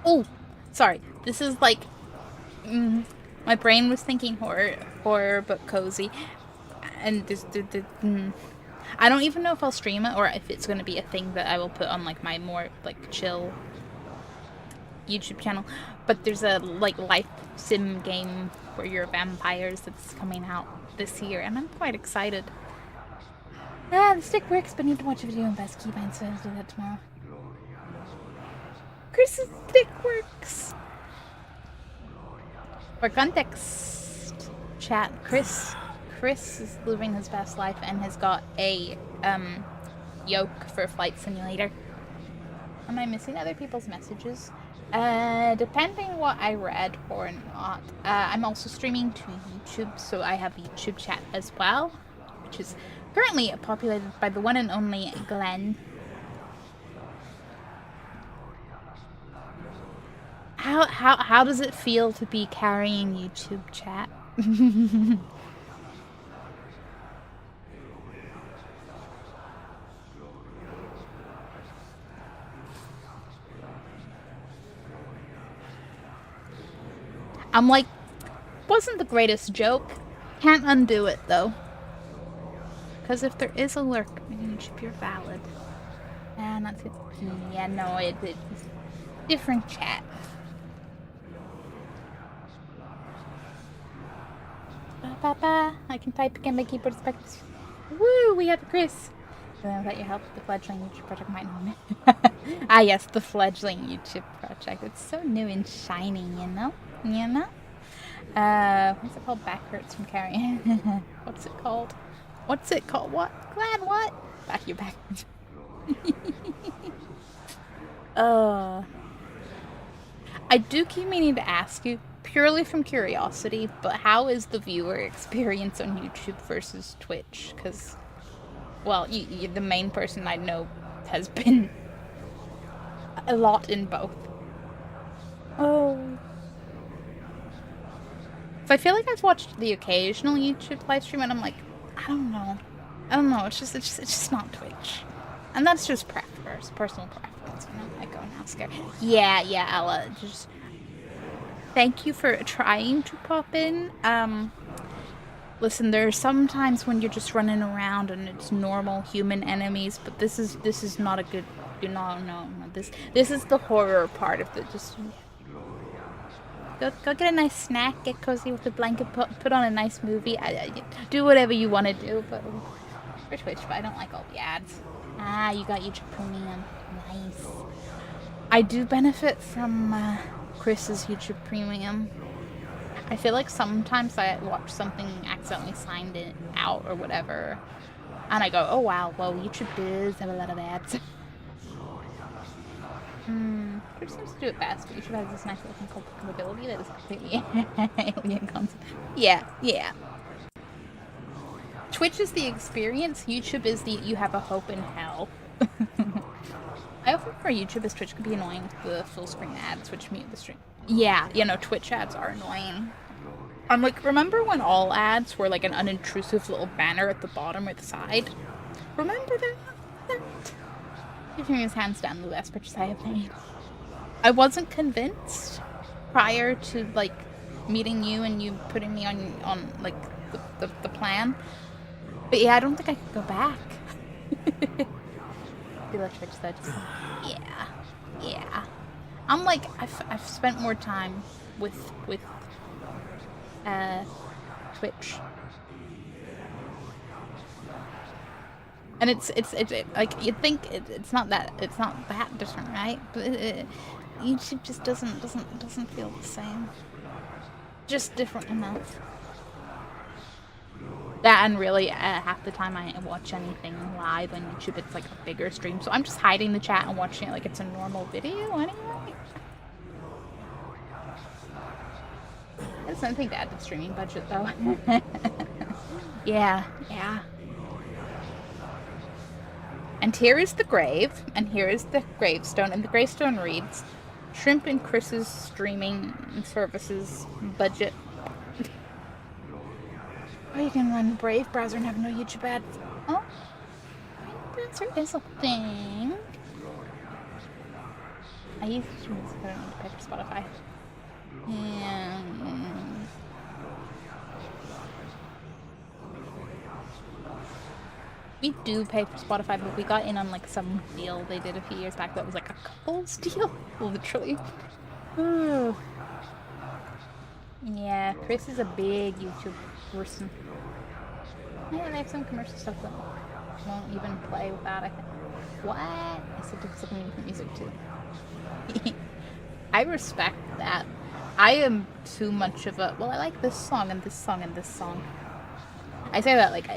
[SPEAKER 1] Oh, sorry. This is like my brain was thinking horror but cozy, and I don't even know if I'll stream it or if it's going to be a thing that I will put on like my more like chill YouTube channel. But there's a like life sim game where you're vampires that's coming out this year, and I'm quite excited. The stick works, but need to watch a video on best keybinds, so I'll do that tomorrow. Chris's stick works. For context, chat, Chris is living his best life and has got a yoke for Flight Simulator. Am I missing other people's messages? Depending what I read or not. I'm also streaming to YouTube, so I have a YouTube chat as well, which is currently populated by the one and only Glenn. How does it feel to be carrying YouTube chat? I'm like, wasn't the greatest joke. Can't undo it though. Because if there is a lurk in YouTube, you're valid. And that's it. Yeah, no, it's different chat. Ba-ba-ba. I can type again, my keyboard specs. Woo, we have Chris. Without your help, the fledgling YouTube project might not me. Ah, yes, the fledgling YouTube project. It's so new and shiny, you know? You know? What's it called? Back hurts from carrying. What's it called? What's it called? What? Glad what? Back your back. I do keep meaning to ask you, purely from curiosity, but how is the viewer experience on YouTube versus Twitch? Because, well, you, the main person I know has been a lot in both. Oh. So I feel like I've watched the occasional YouTube live stream and I'm like, I don't know. It's just not Twitch. And that's just personal preference. You know, I go and ask her. Yeah, Ella, just thank you for trying to pop in. Listen, there are some times when you're just running around and it's normal human enemies, but this is not a good. No. This is the horror part of it. Just go get a nice snack, get cozy with a blanket, put on a nice movie. Do whatever you want to do, but for Twitch, but I don't like all the ads. Ah, you got YouTube Premium. Nice. I do benefit from Chris's YouTube Premium. I feel like sometimes I watch something, accidentally signed it out or whatever, and I go, oh wow, well, YouTube does have a lot of ads. Twitch seems to do it best, but YouTube has this nice little thing called clickability that is completely alien concept. Yeah. Twitch is the experience, YouTube is the you have a hope in hell. I often prefer YouTube as Twitch could be annoying with the full screen ads, which mute the stream. Yeah, Twitch ads are annoying. I'm like, remember when all ads were like an unintrusive little banner at the bottom or the side? Remember that? YouTube is hands down the best purchase I have made. I wasn't convinced prior to like meeting you and you putting me on like the plan. But yeah, I don't think I could go back. I love Twitch though. Just, yeah. I'm like, I've spent more time with Twitch. And it's like you'd think it's not that different, right? But YouTube just doesn't feel the same. Just different enough. That and really half the time I watch anything live on YouTube, it's like a bigger stream. So I'm just hiding the chat and watching it like it's a normal video anyway. I just don't think to add to the streaming budget though. Yeah. And here is the grave, and here is the gravestone, and the gravestone reads, Shrimp and Chris's streaming services budget. Oh, you can run Brave browser and have no YouTube ads. Oh, browser is a thing. I use streaming so I don't need to pay for Spotify. And we do pay for Spotify, but we got in on like some deal they did a few years back that was like a couple's deal, literally. Ooh. Yeah, Chris is a big YouTube person. Yeah, they have some commercial stuff that won't even play without, I think. What? I said to some different music too. I respect that. I am too much of a, well, I like this song and this song and this song. I say that like,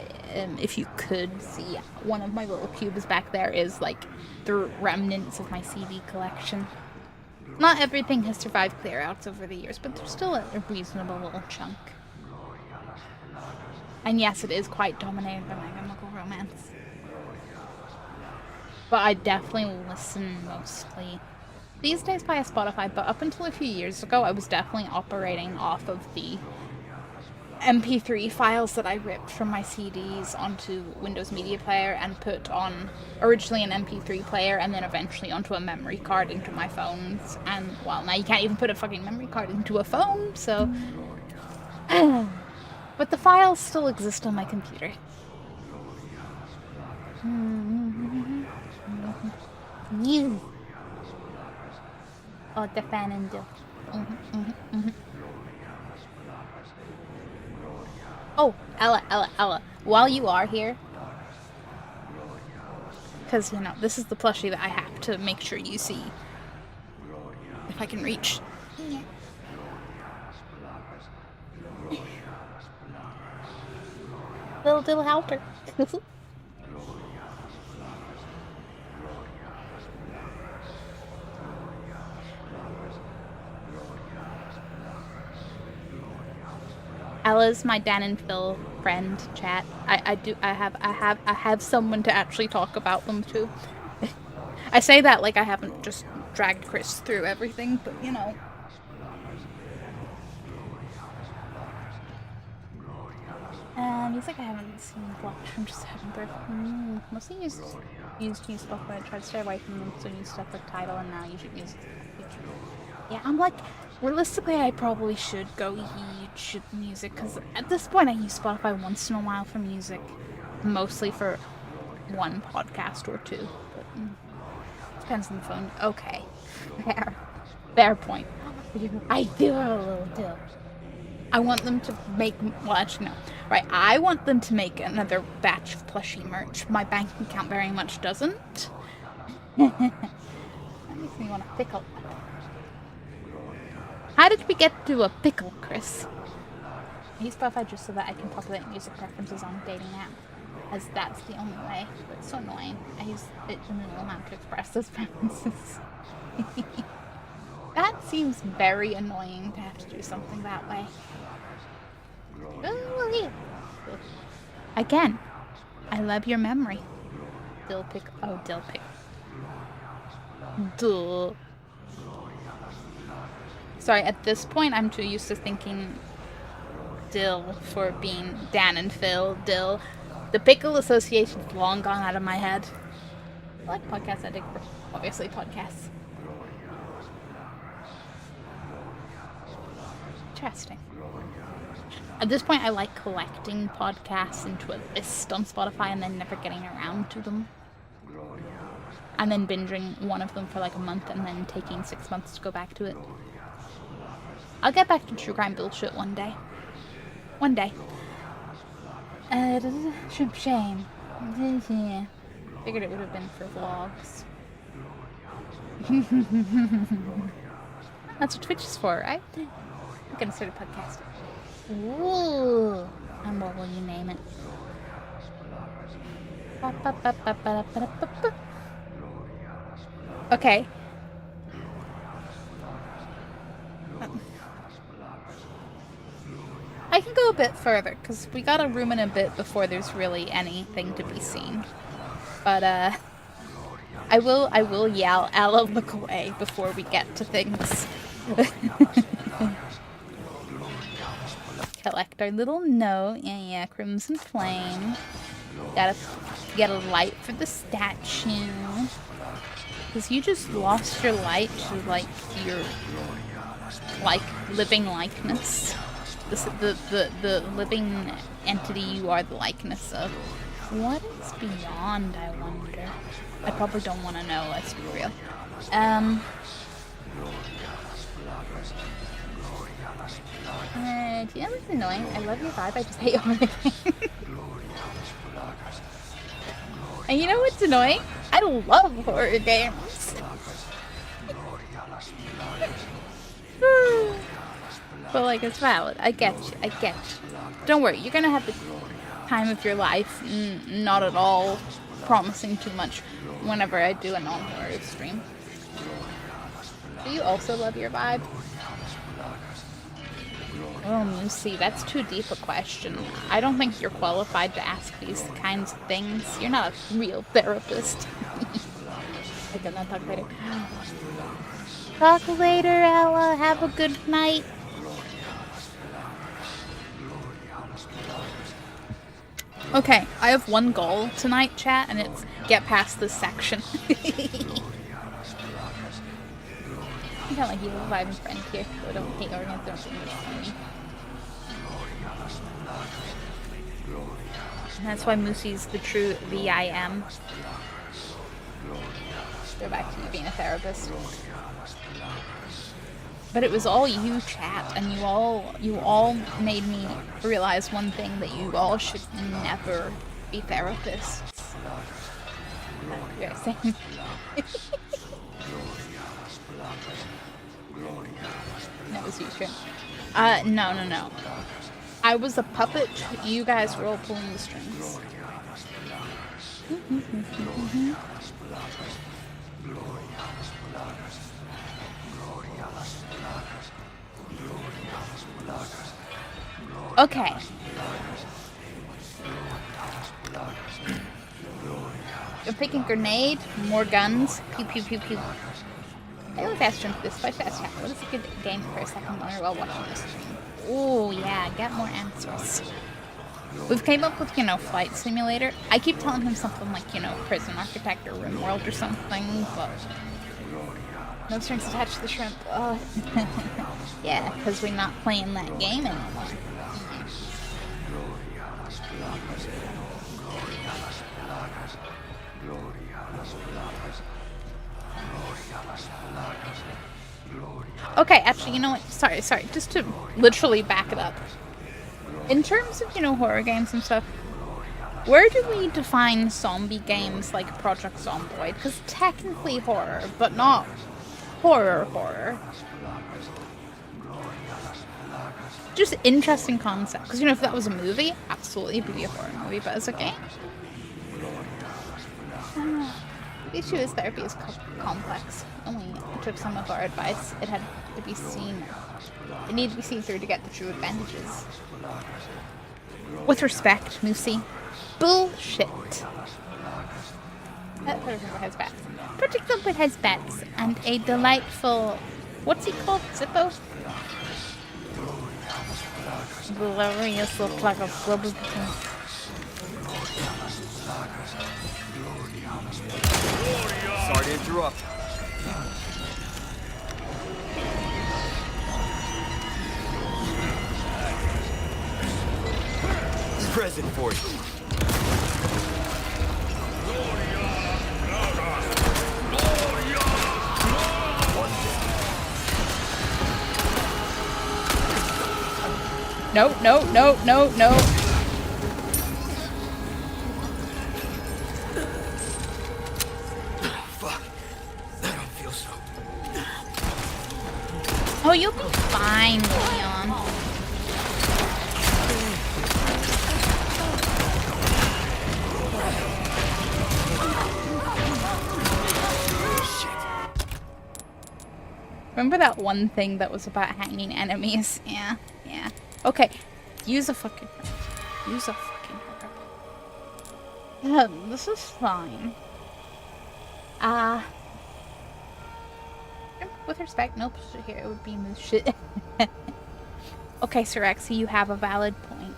[SPEAKER 1] if you could see one of my little cubes back there is like the remnants of my CD collection. Not everything has survived clear-outs over the years, but there's still a reasonable little chunk. And yes, it is quite dominated by My Chemical Romance. But I definitely listen mostly. these days via Spotify, but up until a few years ago, I was definitely operating off of the MP3 files that I ripped from my CDs onto Windows Media Player and put on originally an MP3 player and then eventually onto a memory card into my phones. And, well, now you can't even put a fucking memory card into a phone, so... But the files still exist on my computer. You. Oh, the fan and Dill. Oh, Ella. While you are here, because, you know, this is the plushie that I have to make sure you see. If I can reach. Little Dill Halter. Ella's my Dan and Phil friend. Chat. I have someone to actually talk about them to. I say that like I haven't just dragged Chris through everything, but you know. Music I haven't seen watched from December. Mostly used new stuff, but I tried to stay away from them, so used stuff like Tidal and now YouTube Music. Yeah, I'm like, realistically, I probably should go YouTube Music, because at this point I use Spotify once in a while for music, mostly for one podcast or two, but depends on the phone. Okay, fair point. I do have a little deal. I want them to make, well, actually no, right, I want them to make another batch of plushie merch. My bank account very much doesn't. That makes me want a pickle. How did we get to a pickle, Chris? I use Spotify just so that I can populate music preferences on a dating app, as that's the only way. But it's so annoying. I use it in the amount to express those preferences. That seems very annoying to have to do something that way. Ooh, again, I love your memory. Dill pick. Oh, dill pick. Duh. Sorry, at this point, I'm too used to thinking Dill for being Dan and Phil. Dill. The pickle association's long gone out of my head. I like podcasts. I dig, obviously, podcasts. Interesting. At this point, I like collecting podcasts into a list on Spotify and then never getting around to them. And then binging one of them for like a month and then taking 6 months to go back to it. I'll get back to true crime bullshit one day. One day. Shame. Figured it would have been for vlogs. That's what Twitch is for, right? I'm gonna start a podcast. Ooh. And what will you name it? Okay. I can go a bit further, because we gotta rumin a bit before there's really anything to be seen. But, I will yell, Ella, look away before we get to things. Collect our little note. Yeah, Crimson Flame. Gotta get a light for the statue. Because you just lost your light to, like, your, like, living likeness. The living entity you are the likeness of. What is beyond, I wonder? I probably don't want to know, let's be real. Do you know what's annoying? I love your vibe, I just hate everything. And you know what's annoying? I love horror games. But like, it's valid. I get you. Don't worry, you're gonna have the time of your life. Not at all promising too much whenever I do a non-horror stream. Do you also love your vibe? Oh, Lucy, that's too deep a question. I don't think you're qualified to ask these kinds of things. You're not a real therapist. I can talk later. Talk later, Ella. Have a good night. Okay, I have one goal tonight, chat, and it's get past this section. I got like you reviving friend here, so I don't hate organs, don't think much. And that's why Moosey's the true VIM. Go back to you being a therapist. But it was all you, chat, and you all made me realize one thing, that you all should never be therapists. Yeah, same. That was you, Shrimp. No. I was a puppet. You guys were all pulling the strings. Okay. I'm picking grenade, more guns, pew pew pew pew. I always ask Shrimp this, but I should ask chat, what is a good game for a second learner while watching this stream? Ooh, yeah, get more answers. We've came up with, Flight Simulator. I keep telling him something like, Prison Architect or RimWorld or something, but no strings attached to the Shrimp. Oh. Yeah, because we're not playing that game anymore. Okay, actually, you know what? Sorry. Just to literally back it up. In terms of, horror games and stuff, where do we define zombie games like Project Zomboid? Because technically horror, but not horror. Just interesting concept. Because, if that was a movie, absolutely it'd be a horror movie, but as a game? The issue is therapy is complex. And we took some of our advice. It had to be seen. It needed to be seen through to get the true advantages. With respect, Moosey. Bullshit. That Project Zomboid has bats. Project Zomboid has bats and a delightful... What's he called? Zippo? Glorious look like a rubber ball.
[SPEAKER 3] Sorry to interrupt. Present for you.
[SPEAKER 1] No.
[SPEAKER 3] Fuck. I don't feel so.
[SPEAKER 1] Oh, you'll be fine, Leon. Remember that one thing that was about hanging enemies? Yeah. Okay, use a fucking herb. Yeah, this is fine. With respect, nope, here it would be moose shit. Okay, Sir Rexy, you have a valid point.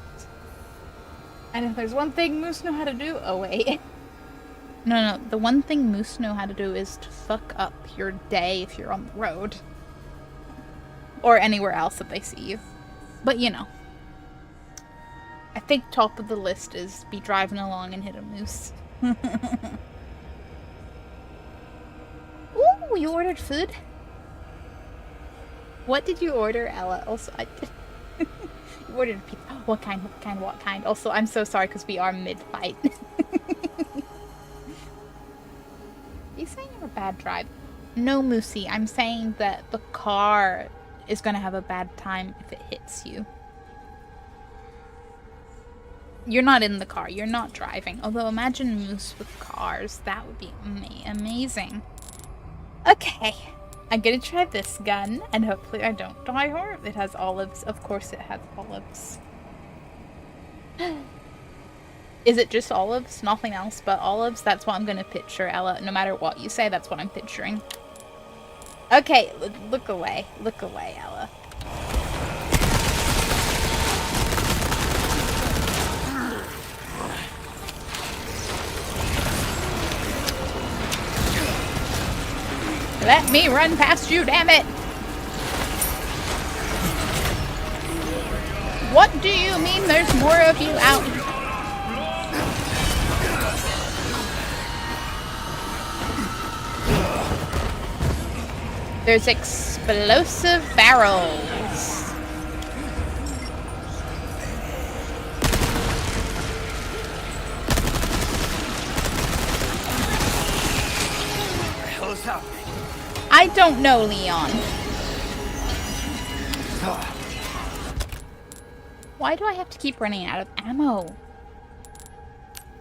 [SPEAKER 1] And if there's one thing moose know how to do, oh wait. No, the one thing moose know how to do is to fuck up your day if you're on the road. Or anywhere else that they see you. But I think top of the list is be driving along and hit a moose. Ooh, you ordered food? What did you order, Ella? Also, you ordered pizza. What kind? Also, I'm so sorry because we are mid-fight. Are you saying you're a bad drive? No, Moosey. I'm saying that the car is going to have a bad time if it hits you. You're not in the car. You're not driving. Although, imagine Moose with cars. That would be amazing. Okay. I'm going to try this gun, and hopefully I don't die hard. It has olives. Of course it has olives. Is it just olives? Nothing else but olives? That's what I'm going to picture, Ella. No matter what you say, that's what I'm picturing. Okay, look away. Look away, Ella. Let me run past you, damn it! What do you mean there's more of you out here? There's explosive barrels.
[SPEAKER 3] What the hell is happening?
[SPEAKER 1] I don't know, Leon. Why do I have to keep running out of ammo?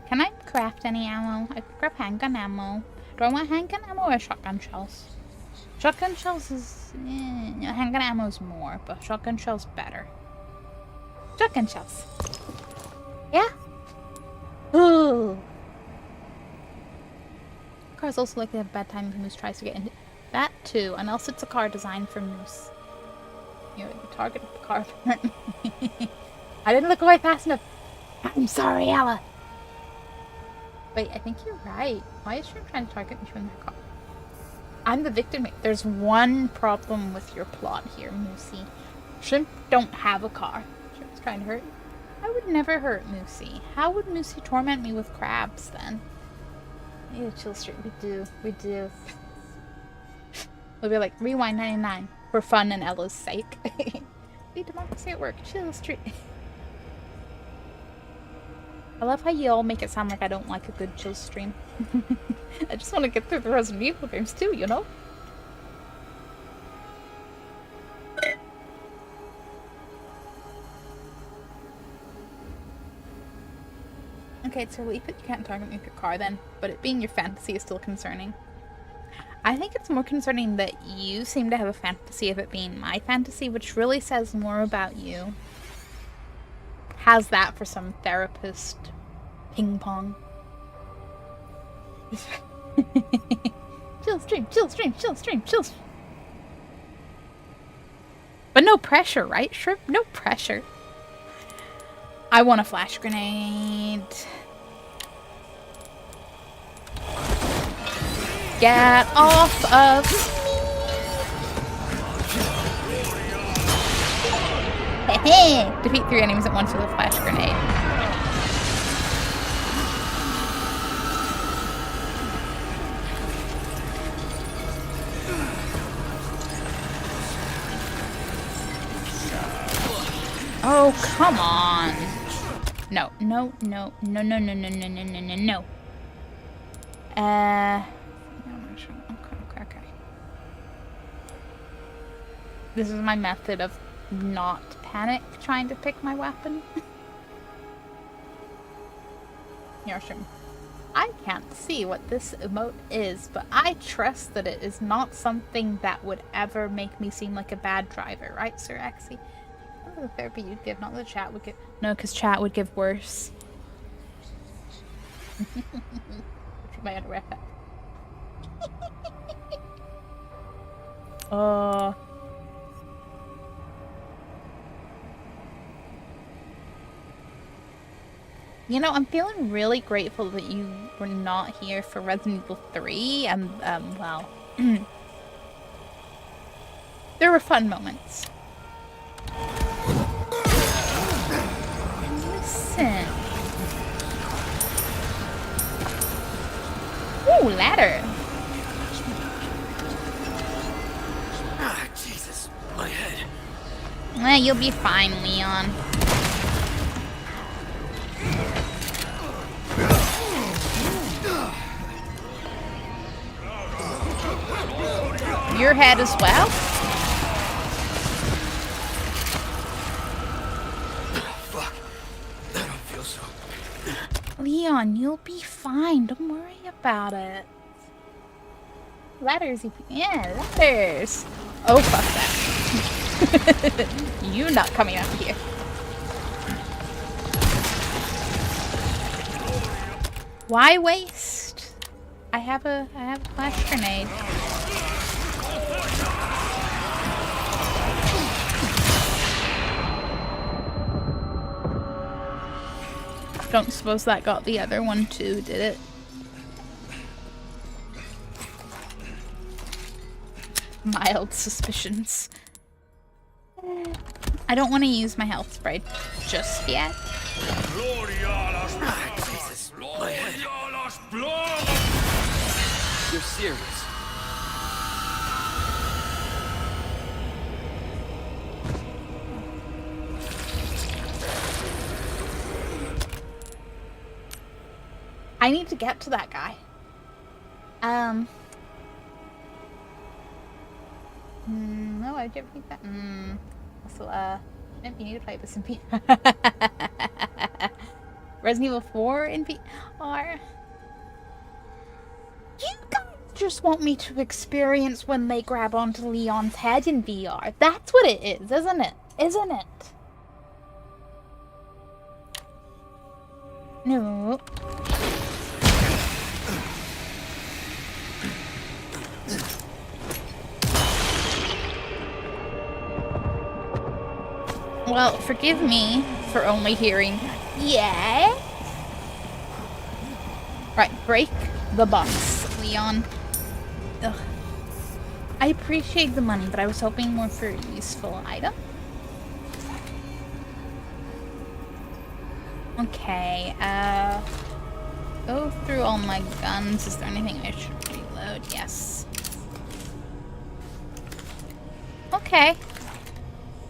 [SPEAKER 1] Can I craft any ammo? I could craft handgun ammo. Do I want handgun ammo or shotgun shells? Shotgun shells is... handgun ammo is more, but shotgun shells better. Shotgun shells. Yeah? Ooh. Cars also like to have bad time if Moose tries to get into that too, unless it's a car designed for Moose. You're the target of the car. I didn't look away fast enough. I'm sorry, Ella. Wait, I think you're right. Why is Shrimp trying to target me from the car? I'm the victim. There's one problem with your plot here, Moosey. Shrimp don't have a car. Shrimp's trying to hurt you. I would never hurt Moosey. How would Moosey torment me with crabs then? Yeah, chill street. We do. We do. We'll be like, Rewind 99 for fun and Ella's sake. Be democracy at work. Chill street. I love how you all make it sound like I don't like a good chill stream. I just want to get through the Resident Evil games too, you know? Okay, it's a relief that you can't target me with your car then, but it being your fantasy is still concerning. I think it's more concerning that you seem to have a fantasy of it being my fantasy, which really says more about you. How's that for some therapist ping pong? Chill stream, chill stream, chill stream, chill. But no pressure, right, Shrimp? No pressure. I want a flash grenade. Get off of me! Hey, defeat 3 enemies at once with a flash grenade. Oh, come on. No, no, no, no, no, no, no, no, no, no, no, no. Okay. This is my method of not panic trying to pick my weapon. Yarshim. I can't see what this emote is, but I trust that it is not something that would ever make me seem like a bad driver, right, Sir Axie? The therapy you'd give, not the chat would give. No, because chat would give worse. My underwear. You know, I'm feeling really grateful that you were not here for Resident Evil 3, and, well... there were fun moments. Listen. Ooh, ladder.
[SPEAKER 3] Ah, Jesus, my head.
[SPEAKER 1] You'll be fine, Leon. Your head as well?
[SPEAKER 3] Fuck. I don't feel so.
[SPEAKER 1] Leon, you'll be fine. Don't worry about it. Ladders. Yeah, ladders. Oh, fuck that. You not coming up here. Why waste? I have a flash grenade. Don't suppose that got the other one too, did it? Mild suspicions. I don't want to use my health spray just yet.
[SPEAKER 3] Jesus, my head. You're serious.
[SPEAKER 1] I need to get to that guy. No, I didn't think that. Also, you need to play this in P. Resident Evil 4 in VR. You guys just want me to experience when they grab onto Leon's head in VR. That's what it is, isn't it? Isn't it? No. Well, forgive me for only hearing, yeah. Right, break the box, Leon. Ugh. I appreciate the money, but I was hoping more for a useful item. Okay, go through all my guns. Is there anything I should reload? Yes. Okay.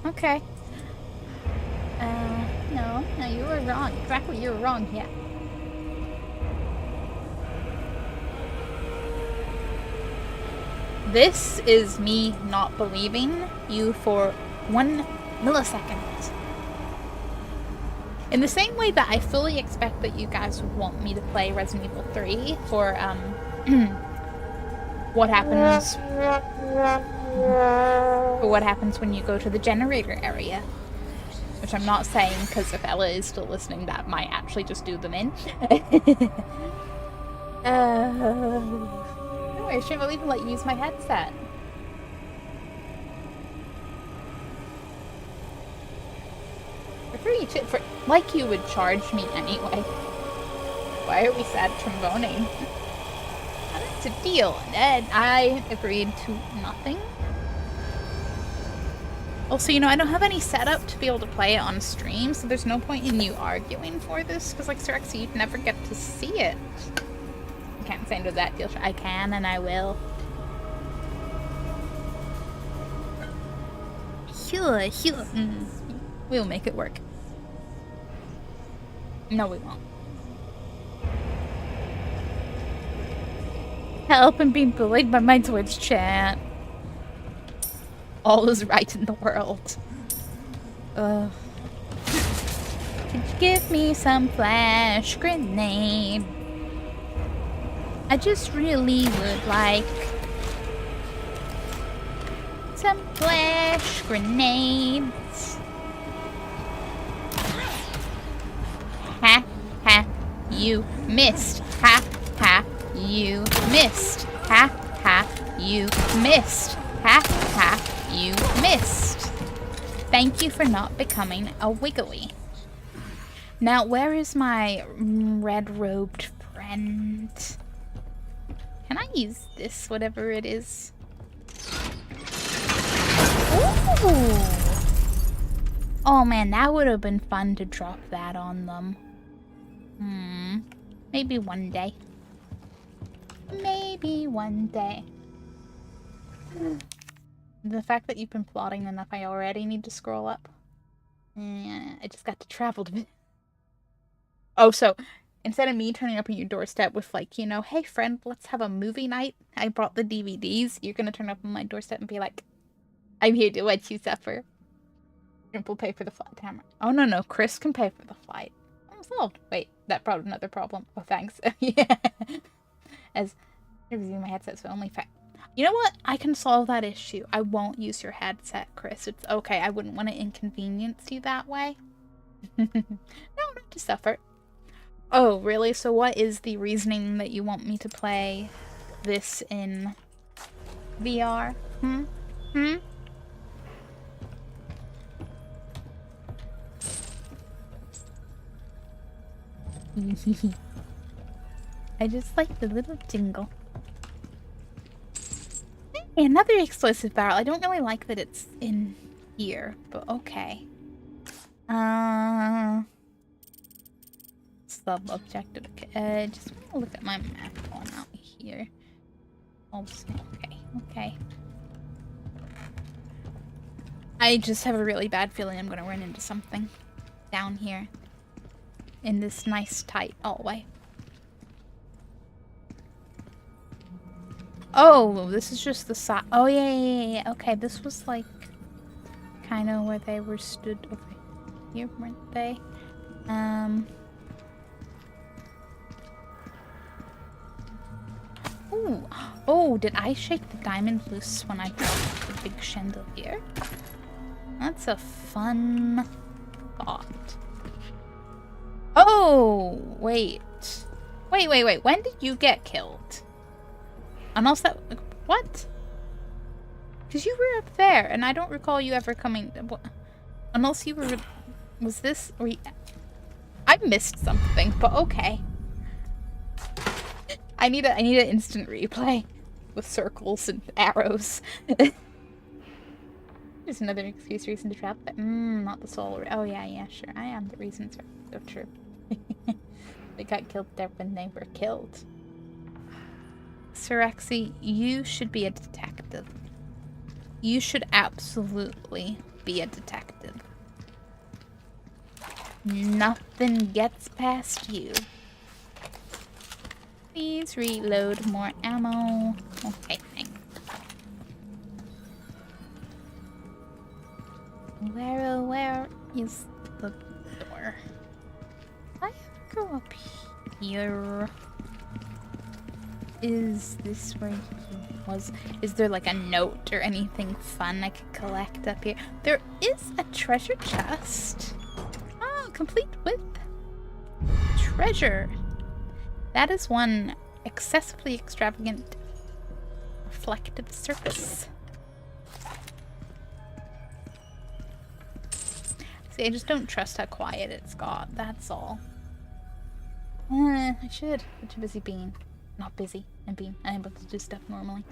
[SPEAKER 1] Okay. No, you were wrong. Exactly, you were wrong, yeah. This is me not believing you for 1 millisecond. In the same way that I fully expect that you guys would want me to play Resident Evil 3 for, what happens when you go to the generator area. Which I'm not saying, because if Ella is still listening, that might actually just do them in. No, I shouldn't even let you use my headset. For free, like you would charge me anyway. Why are we sad tromboning? That's a deal. And I agreed to nothing. Also, you know, I don't have any setup to be able to play it on stream, so there's no point in you arguing for this, because, like, Sirexia, you'd never get to see it. I can't say no to that deal. I can, and I will. Sure. We'll make it work. No, we won't. Help, I'm being bullied by my Twitch chat. All is right in the world. Could you give me some flash grenade? I just really would like some flash grenades. Ha ha, you missed. Ha ha, you missed. Ha ha, you missed. Ha ha. You missed. Thank you for not becoming a wiggly. Now, where is my red-robed friend? Can I use this, whatever it is? Ooh! Oh man, that would have been fun to drop that on them. Maybe one day. Maybe one day. The fact that you've been plotting enough, I already need to scroll up. Yeah, I just got to travel to bit. Oh, so instead of me turning up at your doorstep with, like, you know, hey friend, let's have a movie night. I brought the DVDs. You're gonna turn up on my doorstep and be like, I'm here to watch you suffer. We'll pay for the flight camera. Oh no, Chris can pay for the flight. I'm solved. Wait, that brought another problem. Oh, thanks. Yeah. As I was using my headset, so only you know what? I can solve that issue. I won't use your headset, Chris. It's okay. I wouldn't want to inconvenience you that way. No, not to suffer. Oh, really? So what is the reasoning that you want me to play this in VR? I just like the little jingle. Hey, another explosive barrel. I don't really like that it's in here, but okay. Sub objective. Just want to look at my map while I'm out here. Okay. I just have a really bad feeling I'm gonna run into something down here in this nice tight hallway. Oh, this is just the side. Oh yeah. Okay, this was like kind of where they were stood over here, weren't they? Ooh. Oh, did I shake the diamond loose when I broke the big chandelier? That's a fun thought. Oh, wait. Wait. When did you get killed? Unless that... What? Because you were up there, and I don't recall you ever coming... Unless you were... Was this... I missed something, but okay. I need an instant replay with circles and arrows. There's another excuse reason to travel, but not the soul. Oh yeah, sure. I am the reason. So true. They got killed there when they were killed. Sirexi, you should be a detective. You should absolutely be a detective. Nothing gets past you. Please reload more ammo. Okay, thanks. Where is the door? I go up here. Is this where he was? Is there like a note or anything fun I could collect up here? There is a treasure chest. Oh, complete with treasure. That is one excessively extravagant reflective surface. See, I just don't trust how quiet it's got, that's all. I should, but too busy being. Not busy, and being unable to do stuff normally.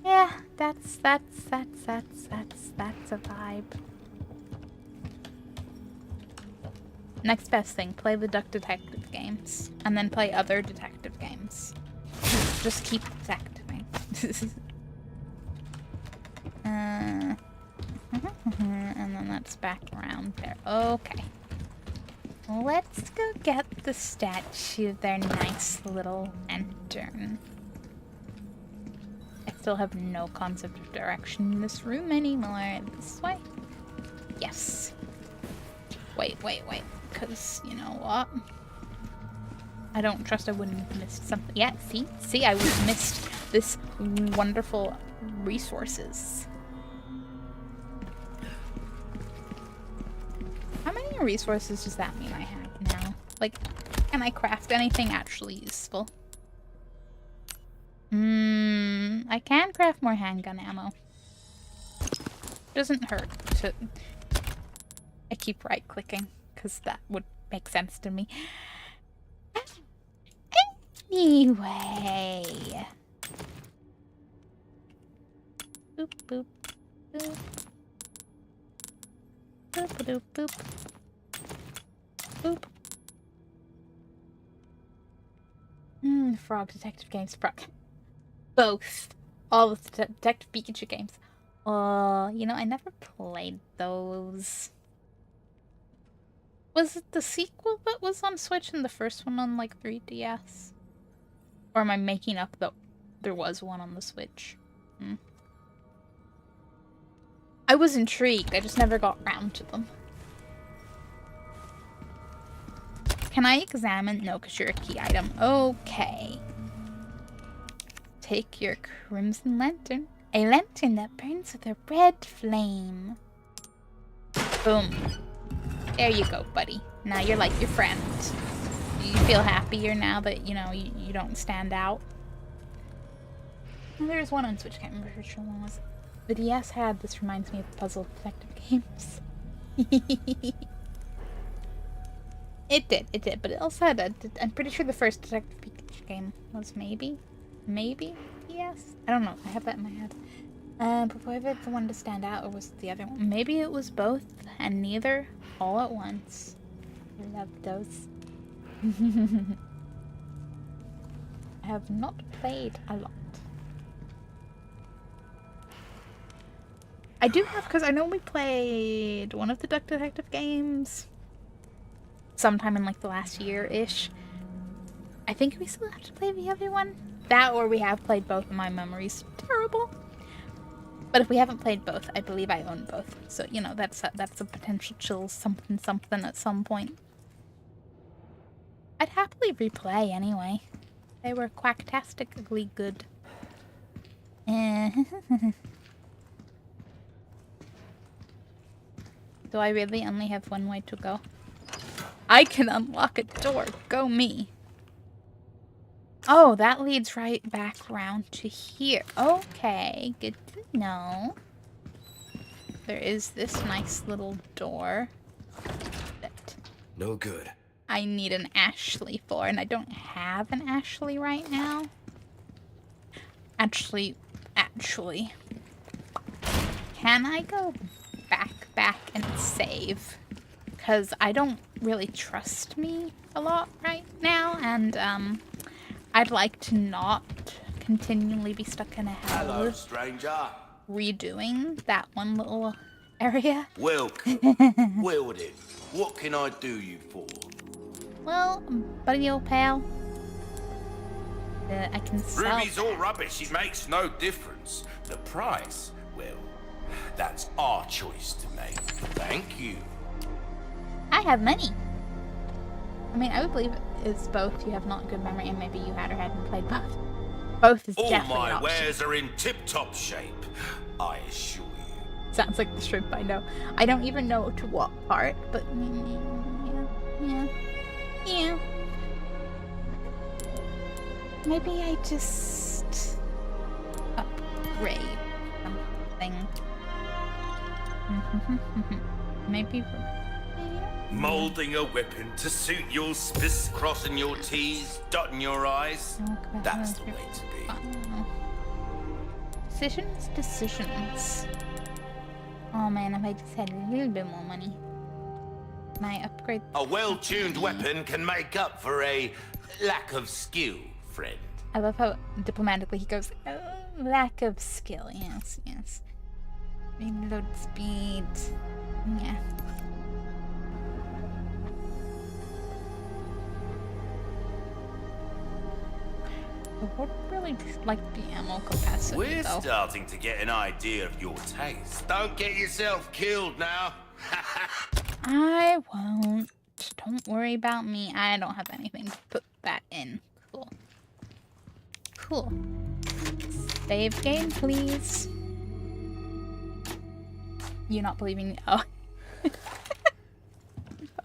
[SPEAKER 1] Yeah, that's a vibe. Next best thing, play the Duck Detective games. And then play other detective games. Just keep detectiving. And then that's back around there. Okay. Let's go get the statue of their nice little lantern. I still have no concept of direction in this room anymore. This way? Yes. Wait. Because, you know what? I don't trust I wouldn't have missed something. Yeah, see, I would have missed this wonderful resources. How many resources does that mean I have now? Like, can I craft anything actually useful? I can craft more handgun ammo. Doesn't hurt to... I keep right-clicking, because that would make sense to me. Anyway. Boop, boop, boop. Boop, boop, boop. Boop. Frog detective games. Frog. Both. All of the Detective Pikachu games. You know, I never played those. Was it the sequel that was on Switch and the first one on, like, 3DS? Or am I making up that there was one on the Switch? I was intrigued. I just never got round to them. Can I examine? No, because you're a key item. Okay. Take your crimson lantern. A lantern that burns with a red flame. Boom. There you go, buddy. Now you're like your friend. Do you feel happier now that, you know, you don't stand out? There's one on Switch. Can't remember which one was it. The DS had. This reminds me of puzzle detective games. It did, but it also had I'm pretty sure the first Detective Pikachu game was maybe yes. I don't know. I have that in my head. But was it the one to stand out, or was it the other one? Maybe it was both and neither all at once. I love those. I have not played a lot. I do have, because I know we played one of the Duck Detective games sometime in like the last year-ish. I think we still have to play the other one. That or we have played both, and my memory's terrible. But if we haven't played both, I believe I own both. So, you know, that's a potential chill something at some point. I'd happily replay anyway. They were quacktastically good. Do I really only have one way to go? I can unlock a door. Go me. Oh, that leads right back around to here. Okay, good to know. There is this nice little door that
[SPEAKER 3] No good.
[SPEAKER 1] I need an Ashley for, and I don't have an Ashley right now. Actually, can I go back and save? Because I don't really trust me a lot right now, and I'd like to not continually be stuck in a
[SPEAKER 2] Hello,
[SPEAKER 1] hell
[SPEAKER 2] stranger.
[SPEAKER 1] redoing that one little area.
[SPEAKER 2] Welcome. Wilden, what can I do you for?
[SPEAKER 1] Well, buddy old pal, I can sell.
[SPEAKER 2] Ruby's all rubbish. It makes no difference. The price, well, that's our choice to make. Thank you.
[SPEAKER 1] I have money. I mean, I would believe it's both. You have not good memory, and maybe you had or hadn't played both. Both is
[SPEAKER 2] All
[SPEAKER 1] definitely an
[SPEAKER 2] my
[SPEAKER 1] option.
[SPEAKER 2] wares are in tip-top shape, I assure you.
[SPEAKER 1] Sounds like the shrimp I know. I don't even know to what part, but yeah. Maybe I just upgrade something. Maybe.
[SPEAKER 2] Molding a weapon to suit your spiss, crossing your T's, dotting your I's. That's the way to be.
[SPEAKER 1] Decisions. Oh man, if I just had a little bit more money. Can I upgrade?
[SPEAKER 2] A well-tuned weapon can make up for a lack of skill, friend.
[SPEAKER 1] I love how diplomatically he goes, lack of skill. Yes. Reload speed. Yeah. I would really like the ammo capacity,
[SPEAKER 2] We're
[SPEAKER 1] though.
[SPEAKER 2] starting to get an idea of your taste. Don't get yourself killed now.
[SPEAKER 1] I won't. Don't worry about me. I don't have anything to put that in. Cool. Save game, please. You not believing me? Oh.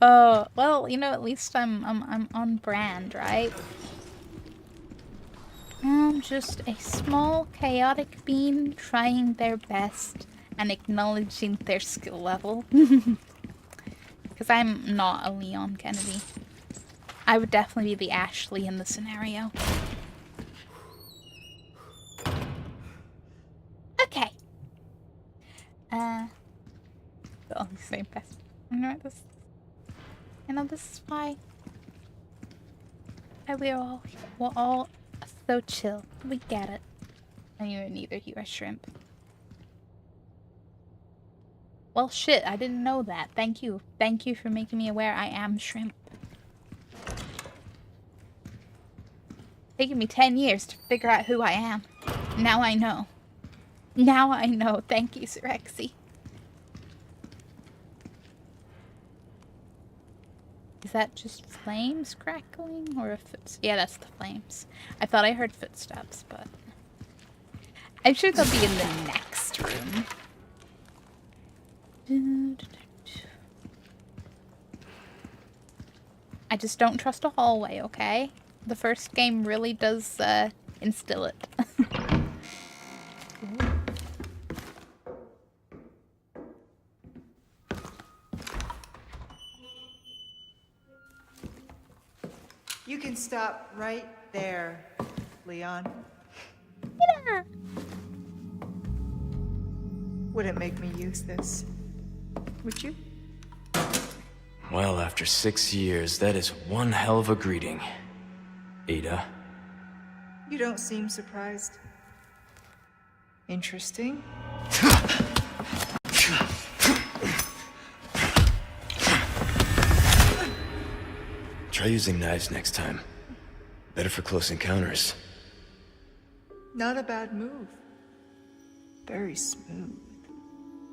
[SPEAKER 1] Oh, well, you know, at least I'm on brand, right? I'm just a small chaotic being trying their best and acknowledging their skill level. Because I'm not a Leon Kennedy. I would definitely be the Ashley in the scenario. Okay. Oh, the same best. You know this. You know this is why. We're all so chill. We get it. And you're neither. You are shrimp. Well, shit. I didn't know that. Thank you. Thank you for making me aware I am shrimp. Taking me 10 years to figure out who I am. Now I know. Now I know. Thank you, Sirexi. Is that just flames crackling or a footstep? Yeah, that's the flames. I thought I heard footsteps, but I'm sure they'll be in the next room. I just don't trust a hallway, okay? The first game really does instill it.
[SPEAKER 4] You can stop right there, Leon.
[SPEAKER 1] Yeah.
[SPEAKER 4] Wouldn't make me use this, would you?
[SPEAKER 3] Well, after 6 years, that is one hell of a greeting. Ada.
[SPEAKER 4] You don't seem surprised. Interesting.
[SPEAKER 3] Try using knives next time. Better for close encounters.
[SPEAKER 4] Not a bad move. Very smooth.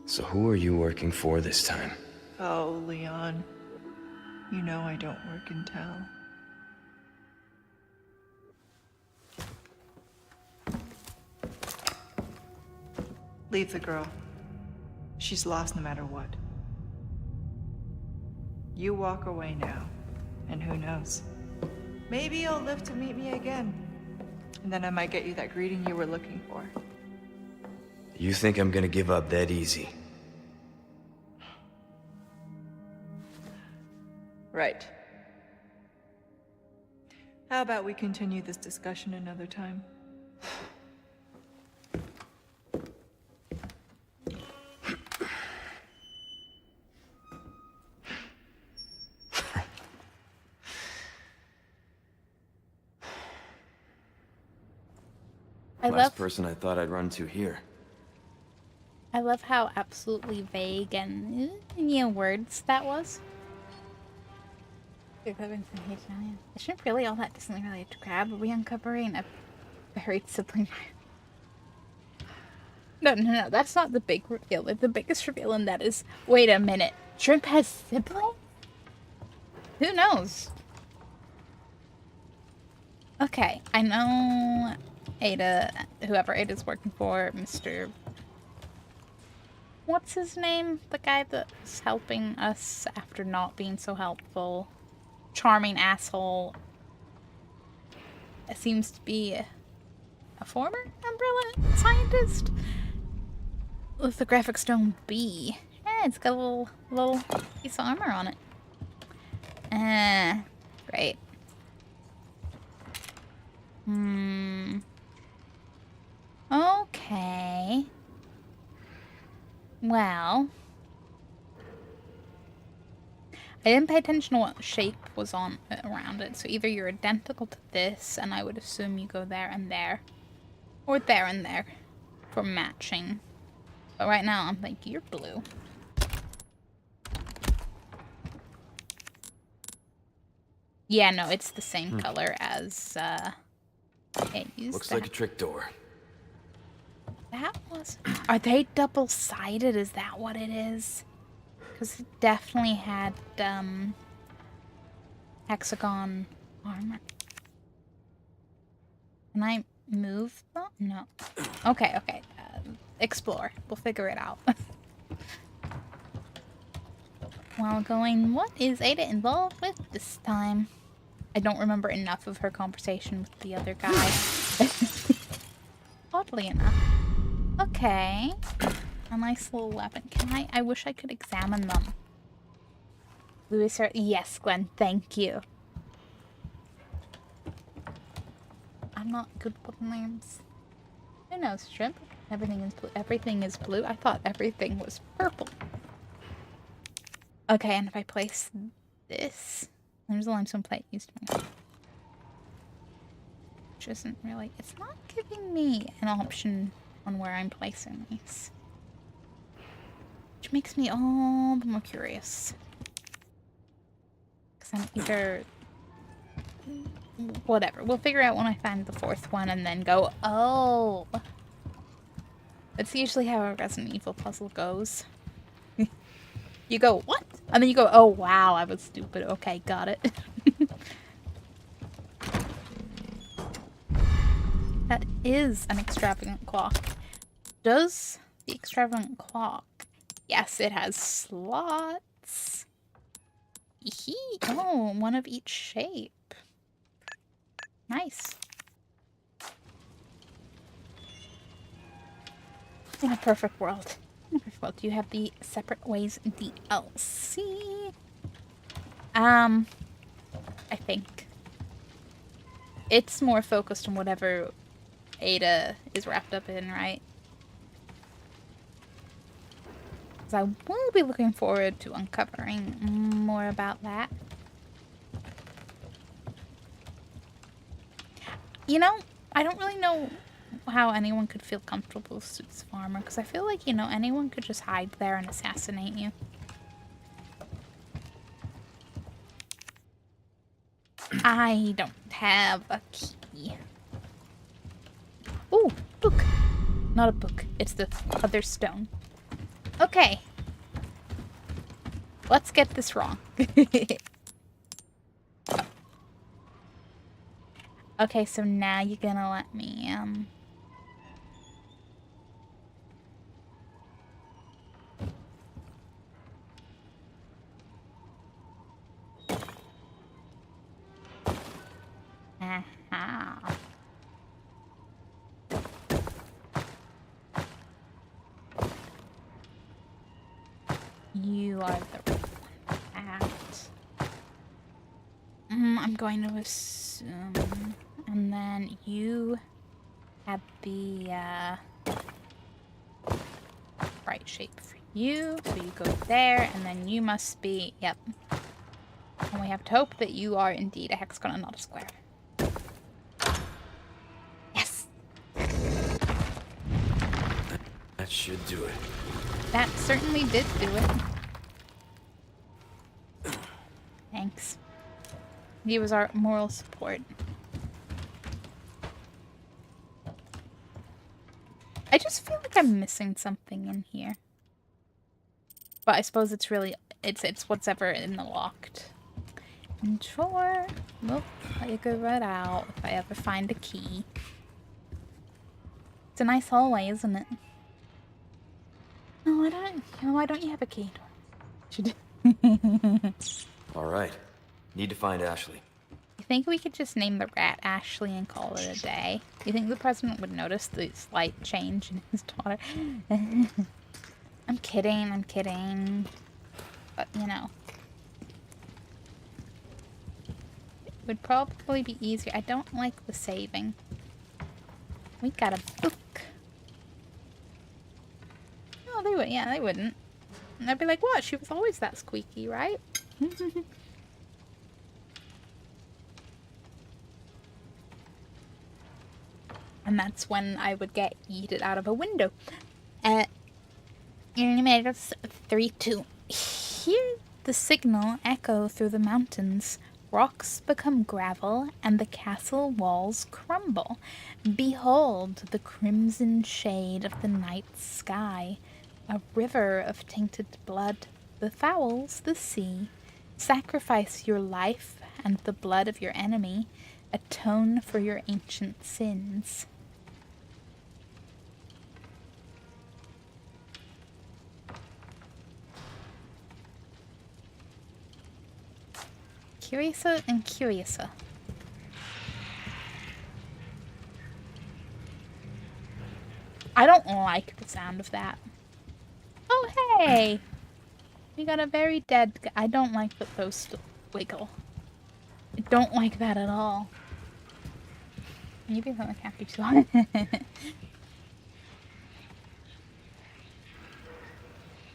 [SPEAKER 3] So who are you working for this time?
[SPEAKER 4] Oh, Leon. You know I don't work in town. Leave the girl. She's lost no matter what. You walk away now, and who knows? Maybe you'll live to meet me again. And then I might get you that greeting you were looking for.
[SPEAKER 3] You think I'm gonna give up that easy?
[SPEAKER 4] Right. How about we continue this discussion another time?
[SPEAKER 3] Last person I thought I'd run to here.
[SPEAKER 1] I love how absolutely vague and words that was. It shouldn't really all that distantly related to Crab. Are we uncovering a buried sibling? No, that's not the big reveal. The biggest reveal in that is, wait a minute, Shrimp has siblings? Who knows? Okay, I know Ada, whoever Ada's working for, Mr. What's his name? The guy that's helping us after not being so helpful. Charming asshole. It seems to be a former Umbrella scientist. Lithographic stone B. Yeah, it's got a little piece of armor on it. Great. Okay. Well, I didn't pay attention to what shape was on around it, so either you're identical to this, and I would assume you go there and there, or there and there for matching. But right now, I'm thinking you're blue. Yeah, no, it's the same color as
[SPEAKER 3] Looks like a trick door.
[SPEAKER 1] That was... Are they double-sided? Is that what it is? Because it definitely had, hexagon armor. Can I move them? No. Okay. Explore. We'll figure it out. While going, what is Ada involved with this time? I don't remember enough of her conversation with the other guy. Oddly enough. Okay. A nice little weapon. Can I wish I could examine them. Louis, yes, Glenn, thank you. I'm not good with names. Who knows, Shrimp? Everything is blue. Everything is blue. I thought everything was purple. Okay, and if I place this, there's a limestone plate used to me. Which isn't really, it's not giving me an option on where I'm placing these. Which makes me all the more curious. Because I'm either... Whatever. We'll figure out when I find the fourth one and then go, oh! That's usually how a Resident Evil puzzle goes. You go, what? And then you go, oh wow, I was stupid. Okay, got it. That is an extravagant clock. Does the extravagant clock... Yes, it has slots. Oh, one of each shape. Nice. In a perfect world. Well, do you have the separate ways DLC? I think. it's more focused on whatever Ada is wrapped up in, right? Because I will be looking forward to uncovering more about that. You know, I don't really know how anyone could feel comfortable with Suits of Armor, because I feel like, you know, anyone could just hide there and assassinate you. I don't have a key. Ooh, book. Not a book. It's the other stone. Okay. Let's get this wrong. Okay, so now you're gonna let me, Aha. You are the right one. That. I'm going to assume. And then you have the right shape for you. So you go there, and then you must be, yep. And we have to hope that you are indeed a hexagon and not a square. Yes!
[SPEAKER 3] That should do it.
[SPEAKER 1] That certainly did do it. Thanks. He was our moral support. I just feel like I'm missing something in here. But I suppose it's really, it's what's ever in the locked. And sure, we'll let you go right out if I ever find a key. It's a nice hallway, isn't it? No, I don't. No, why don't you have a key? Should.
[SPEAKER 3] All right. Need to find Ashley.
[SPEAKER 1] You think we could just name the rat Ashley and call it a day? You think the president would notice the slight change in his daughter? I'm kidding. But, you know. It would probably be easier. I don't like the saving. We got a book. No, they would. Yeah, they wouldn't. And they'd be like, what? She was always that squeaky, right? And that's when I would get yeeted out of a window. Animators 3-2. Hear the signal echo through the mountains. Rocks become gravel, and the castle walls crumble. Behold the crimson shade of the night sky. A river of tainted blood befouls the sea. Sacrifice your life and the blood of your enemy. Atone for your ancient sins. Curiouser and curiouser. I don't like the sound of that. Oh, hey! We got a very dead guy. I don't like that those still wiggle. I don't like that at all. Maybe something happy too.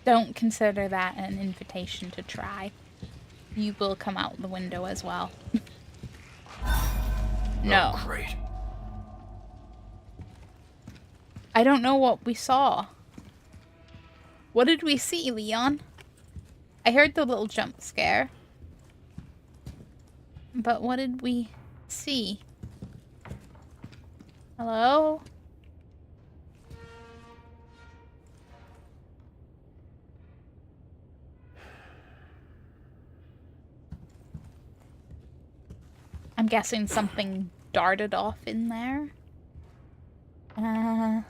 [SPEAKER 1] Don't consider that an invitation to try. You will come out the window as well. No.
[SPEAKER 3] Oh, great.
[SPEAKER 1] I don't know what we saw. What did we see, Leon? I heard the little jump scare. But what did we see? Hello? I'm guessing something darted off in there. Hey,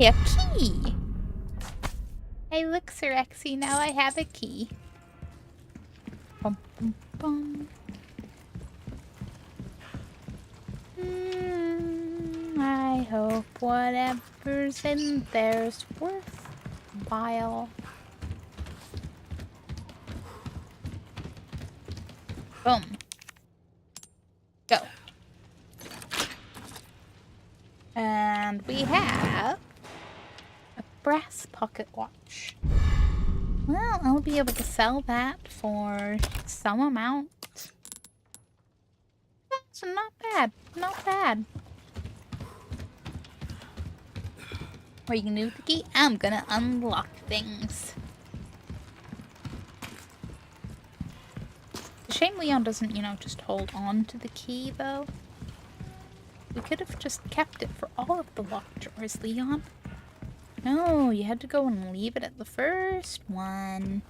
[SPEAKER 1] a key! Hey, look, Sir Exy, now I have a key. Bum, bum, bum. I hope whatever's in there's worthwhile. Boom. And we have a brass pocket watch. Well, I'll be able to sell that for some amount. That's not bad. Not bad. What are you gonna do with the key? I'm gonna unlock things. It's a shame Leon doesn't, you know, just hold on to the key, though. We could have just kept it for all of the locked drawers, Leon. No, you had to go and leave it at the first one.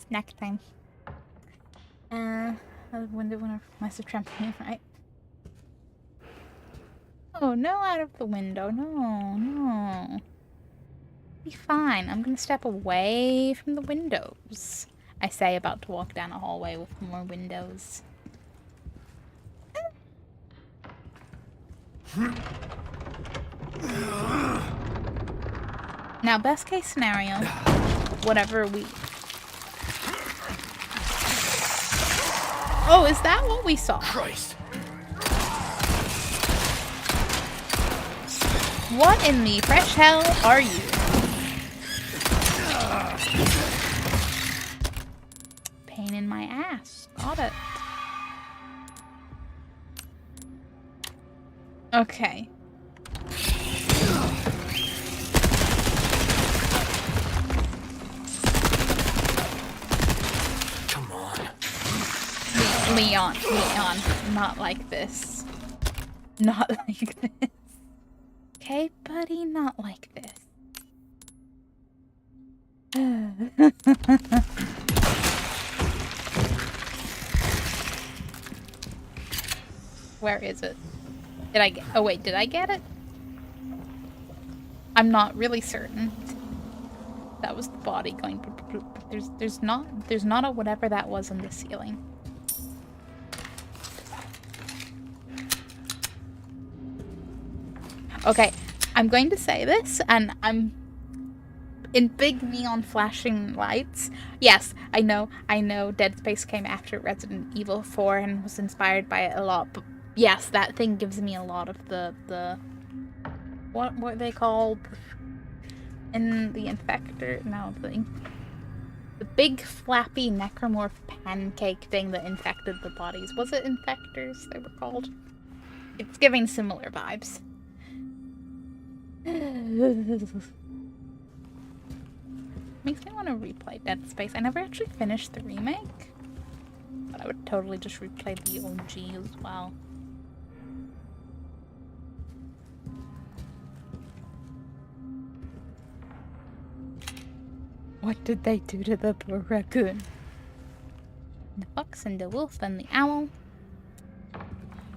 [SPEAKER 1] Snack time. Out of the window when I must have trampoline, right? Oh, no, out of the window. No, no. Be fine. I'm gonna step away from the windows. I say, about to walk down a hallway with more windows. Now, best case scenario, whatever we... Oh, is that what we saw?
[SPEAKER 2] Christ.
[SPEAKER 1] What in the fresh hell are you? Pain in my ass. Got it. Okay.
[SPEAKER 3] Come on.
[SPEAKER 1] Leon, not like this. Not like this. Okay, buddy, not like this. Where is it? Did I get... Oh, wait, did I get it? I'm not really certain. That was the body going... There's not a whatever that was on the ceiling. Okay, I'm going to say this, and I'm in big neon flashing lights. Yes, I know Dead Space came after Resident Evil 4 and was inspired by it a lot, but yes, that thing gives me a lot of the what are they called? In the Infector? No, the big flappy necromorph pancake thing that infected the bodies. Was it Infectors they were called? It's giving similar vibes. Makes me want to replay Dead Space. I never actually finished the remake, but I would totally just replay the OG as well. What did they do to the poor raccoon? The fox and the wolf and the owl.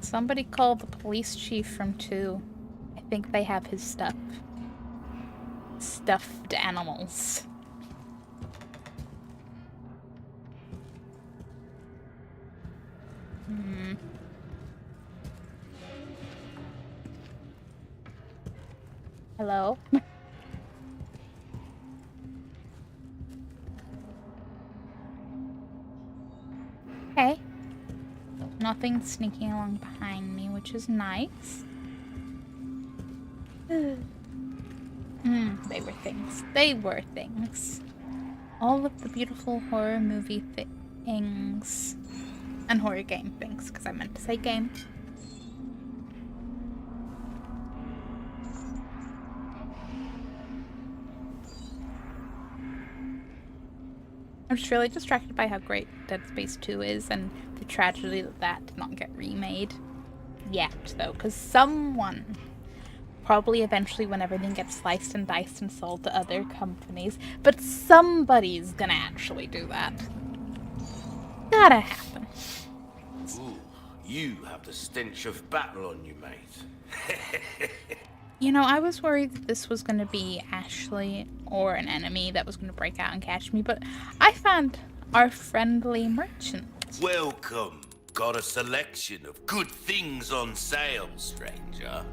[SPEAKER 1] Somebody called the police chief from 2. I think they have his stuff. Stuffed animals. Hello? Okay. Nothing sneaking along behind me, which is nice. They were things. They were things. All of the beautiful horror movie things. And horror game things, because I meant to say game. I'm just really distracted by how great Dead Space 2 is and the tragedy that that did not get remade yet, though, because someone, probably eventually when everything gets sliced and diced and sold to other companies, but somebody's gonna actually do that. Gotta happen.
[SPEAKER 2] Ooh, you have the stench of battle on you, mate.
[SPEAKER 1] You know, I was worried that this was going to be Ashley or an enemy that was going to break out and catch me, but I found our friendly merchant.
[SPEAKER 2] Welcome. Got a selection of good things on sale, stranger.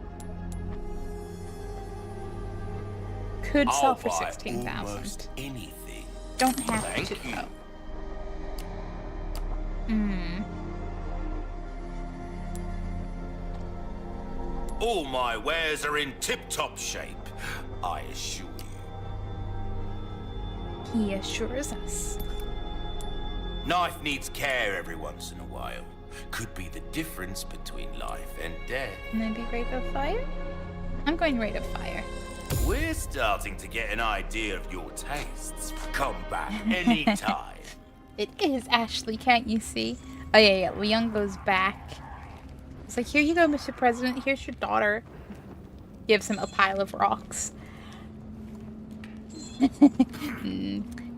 [SPEAKER 1] Could sell
[SPEAKER 2] I'll
[SPEAKER 1] for
[SPEAKER 2] buy
[SPEAKER 1] 16,000.
[SPEAKER 2] almost anything.
[SPEAKER 1] Don't have
[SPEAKER 2] Thank
[SPEAKER 1] to,
[SPEAKER 2] you.
[SPEAKER 1] though.
[SPEAKER 2] All my wares are in tip-top shape, I assure you.
[SPEAKER 1] He assures us.
[SPEAKER 2] Knife needs care every once in a while. Could be the difference between life and death.
[SPEAKER 1] Maybe rate of fire? I'm going rate of fire.
[SPEAKER 2] We're starting to get an idea of your tastes. Come back anytime.
[SPEAKER 1] It is Ashley, can't you see? Oh, yeah. Leon goes back. It's like, here you go, Mr. President. Here's your daughter. Gives him a pile of rocks.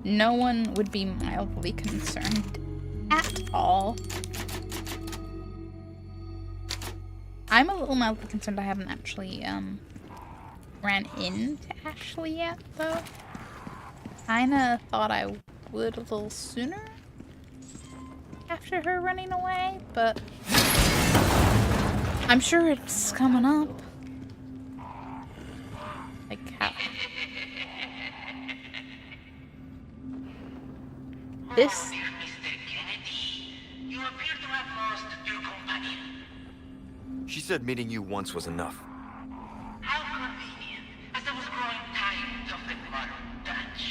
[SPEAKER 1] No one would be mildly concerned at all. I'm a little mildly concerned I haven't actually, ran into Ashley yet, though. Kinda thought I would a little sooner after her running away, but I'm sure it's coming up. Like how... This...
[SPEAKER 5] Dear Mr. Kennedy, you appear to have lost your companion.
[SPEAKER 3] She said meeting you once was enough.
[SPEAKER 5] How convenient, as I was growing tired of the modern Dutch.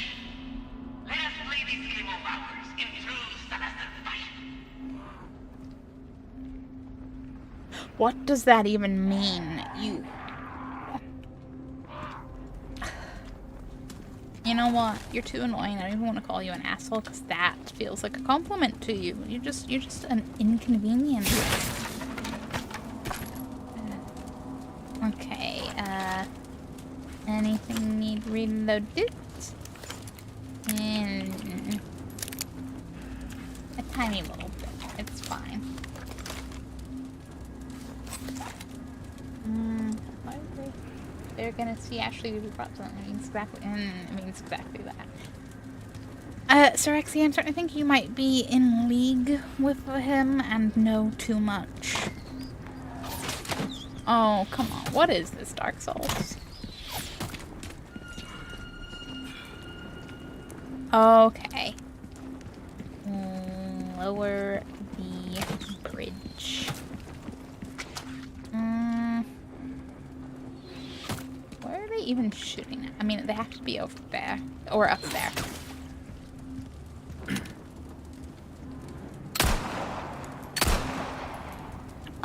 [SPEAKER 5] Let us play this game of ours in true Salazar fashion.
[SPEAKER 1] What does that even mean? You know what? You're too annoying. I don't even want to call you an asshole because that feels like a compliment to you. You're just an inconvenience. Okay, anything need reloaded? And a tiny little bit. It's fine. Why are they're gonna see Ashley do the props on it means exactly that. Sir Rexy, I'm starting to think you might be in league with him and know too much. Oh, come on. What is this, Dark Souls? Okay. Lower the bridge. Where are they even shooting at? I mean, they have to be over there. Or up there.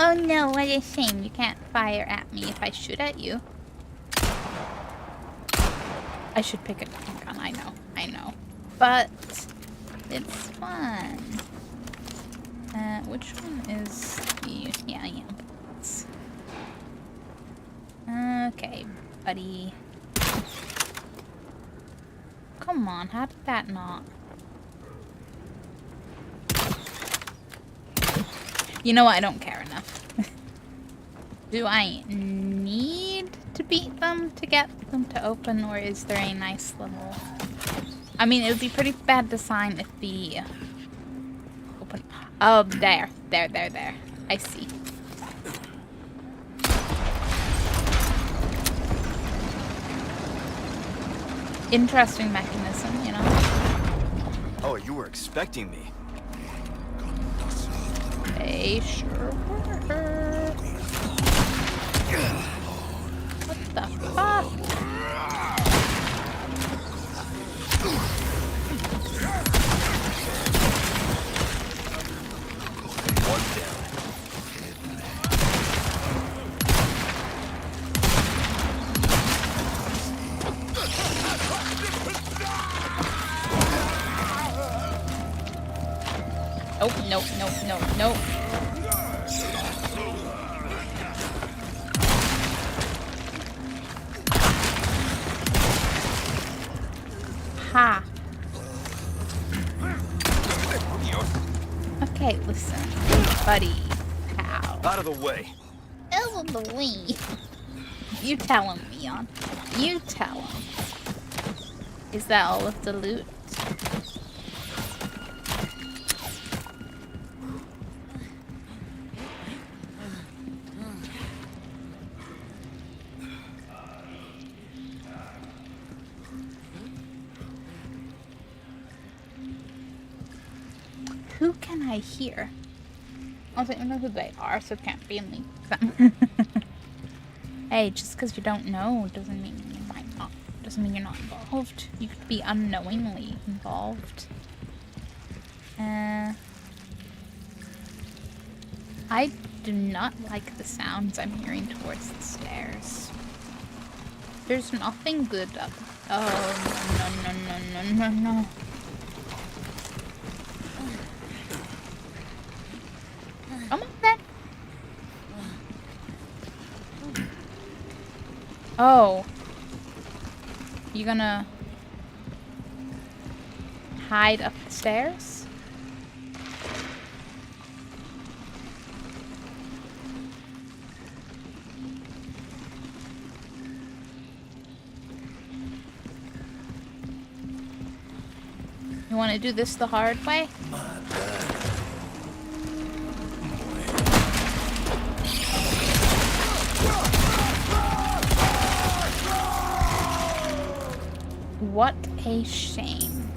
[SPEAKER 1] Oh no, what a shame. You can't fire at me if I shoot at you. I should pick a different gun, I know. But it's fun. Which one is the... Yeah, I am. Okay, buddy. Come on, how did that not... You know what? I don't care enough. Do I need to beat them to get them to open, or is there a nice little... I mean, it would be pretty bad design if the... Open... Oh, there. I see. Interesting mechanism, you know?
[SPEAKER 3] Oh, you were expecting me.
[SPEAKER 1] They sure were. What the fuck?
[SPEAKER 3] One down.
[SPEAKER 1] Oh, no, no, no, no. Ha. Okay, listen, buddy. How?
[SPEAKER 3] Out of the way.
[SPEAKER 1] Out of the way. You tell him, Leon. You tell him. Is that all of the loot? Who can I hear? I don't know who they are, so it can't be in them. Hey, just because you don't know doesn't mean you might not. Doesn't mean you're not involved. You could be unknowingly involved. I do not like the sounds I'm hearing towards the stairs. There's nothing good up. Oh no no no no no no. Come on then. Oh. You gonna hide up the stairs? You want to do this the hard way? What a shame.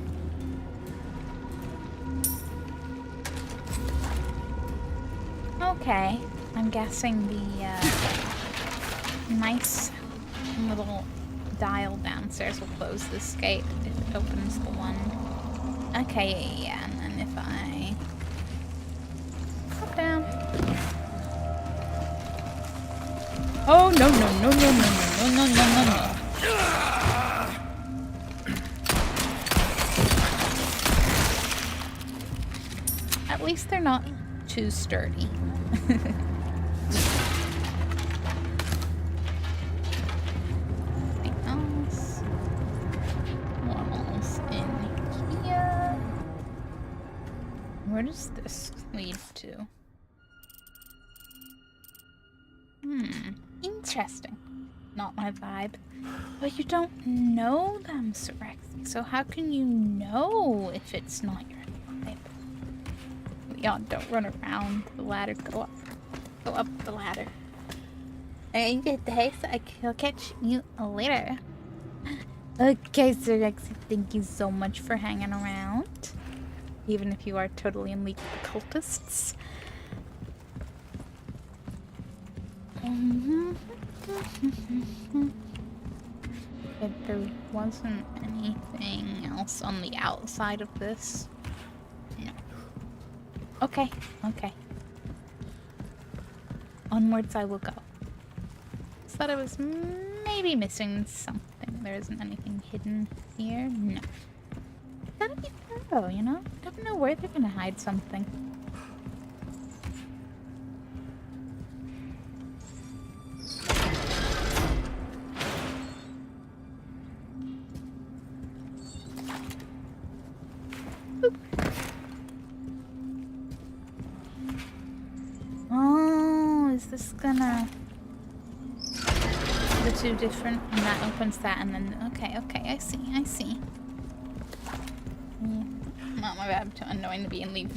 [SPEAKER 1] Okay, I'm guessing the nice little dial downstairs will close this gate if it opens the one. Okay, yeah, and then if I drop down. Oh no no no no no no no no no no. At least they're not too sturdy. Anything else? What else in here? Where does this lead to? Interesting. Not my vibe. But you don't know them, Surexy, so how can you know if it's not your vibe? Leon, don't run around the ladder. Go up. Go up the ladder. I get the haste. I'll catch you later. Okay, Surexy, thank you so much for hanging around. Even if you are totally in league with the cultists. But there wasn't anything else on the outside of this. No. Okay, okay. Onwards I will go. Just thought I was maybe missing something. There isn't anything hidden here. No. Gotta be thorough, you know? Don't know where they're gonna hide something. This gonna the two different and that opens that and then okay I see not my bad to unknowing to be in league.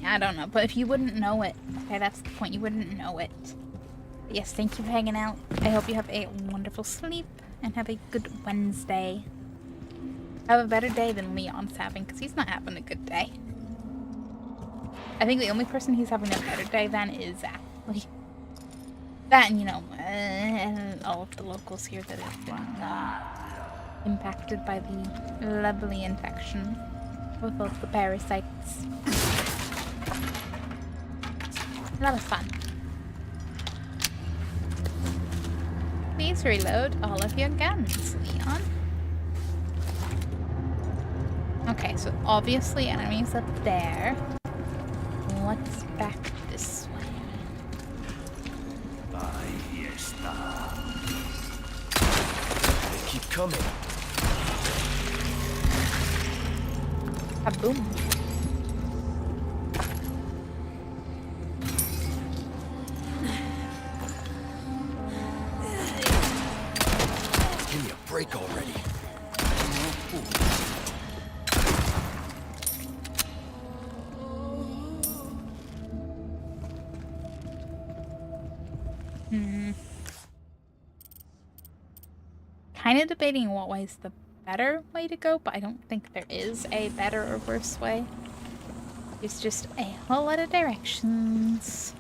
[SPEAKER 1] Yeah, I don't know, but if you wouldn't know it, okay, that's the point, you wouldn't know it. But yes, thank you for hanging out. I hope you have a wonderful sleep and have a good Wednesday. Have a better day than Leon's having, because he's not having a good day. I think the only person who's having a better day than is Ashley. That and, you know, all of the locals here that have been impacted by the lovely infection with all the parasites. A lot of fun. Please reload all of your guns, Leon. Okay, so obviously enemies up there. What's back this way?
[SPEAKER 3] They keep coming.
[SPEAKER 1] Kaboom.
[SPEAKER 3] Give me a break already.
[SPEAKER 1] Kind of debating what way is the better way to go, but I don't think there is a better or worse way. It's just a whole lot of directions.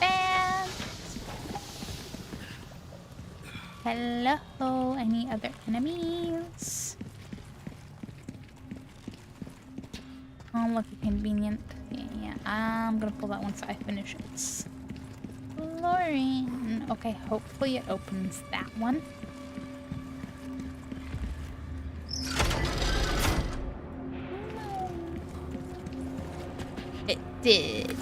[SPEAKER 1] And hello, any other enemies? Oh, look, convenient. Yeah, I'm gonna pull that once I finish it. Lauren. Okay, hopefully it opens that one. It did.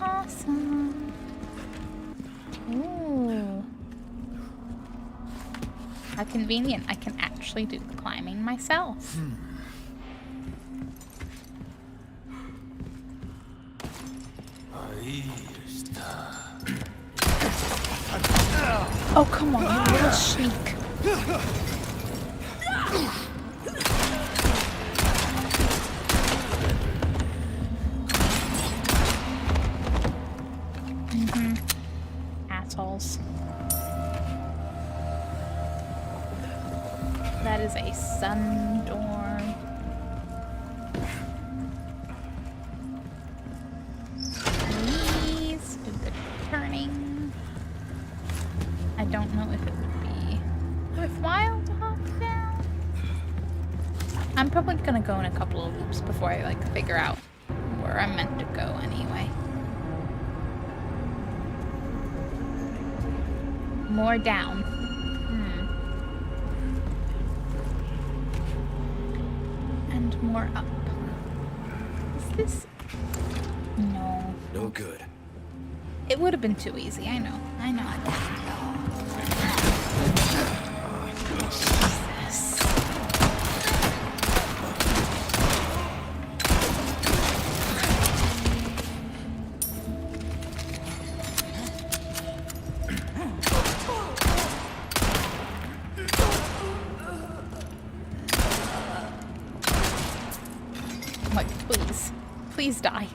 [SPEAKER 1] Awesome. Ooh. How convenient. I can actually do the climbing myself. Oh, come on, you little sneak. Assholes. That is a sun door. Please do the turning. I don't know if it would be worthwhile to hop down. I'm probably gonna go in a couple of loops before I like figure out where I'm meant to go anyway. More down. And more up. Is this? No.
[SPEAKER 3] No good.
[SPEAKER 1] It would have been too easy. I know. I know. Jesus. Like, please. Please die.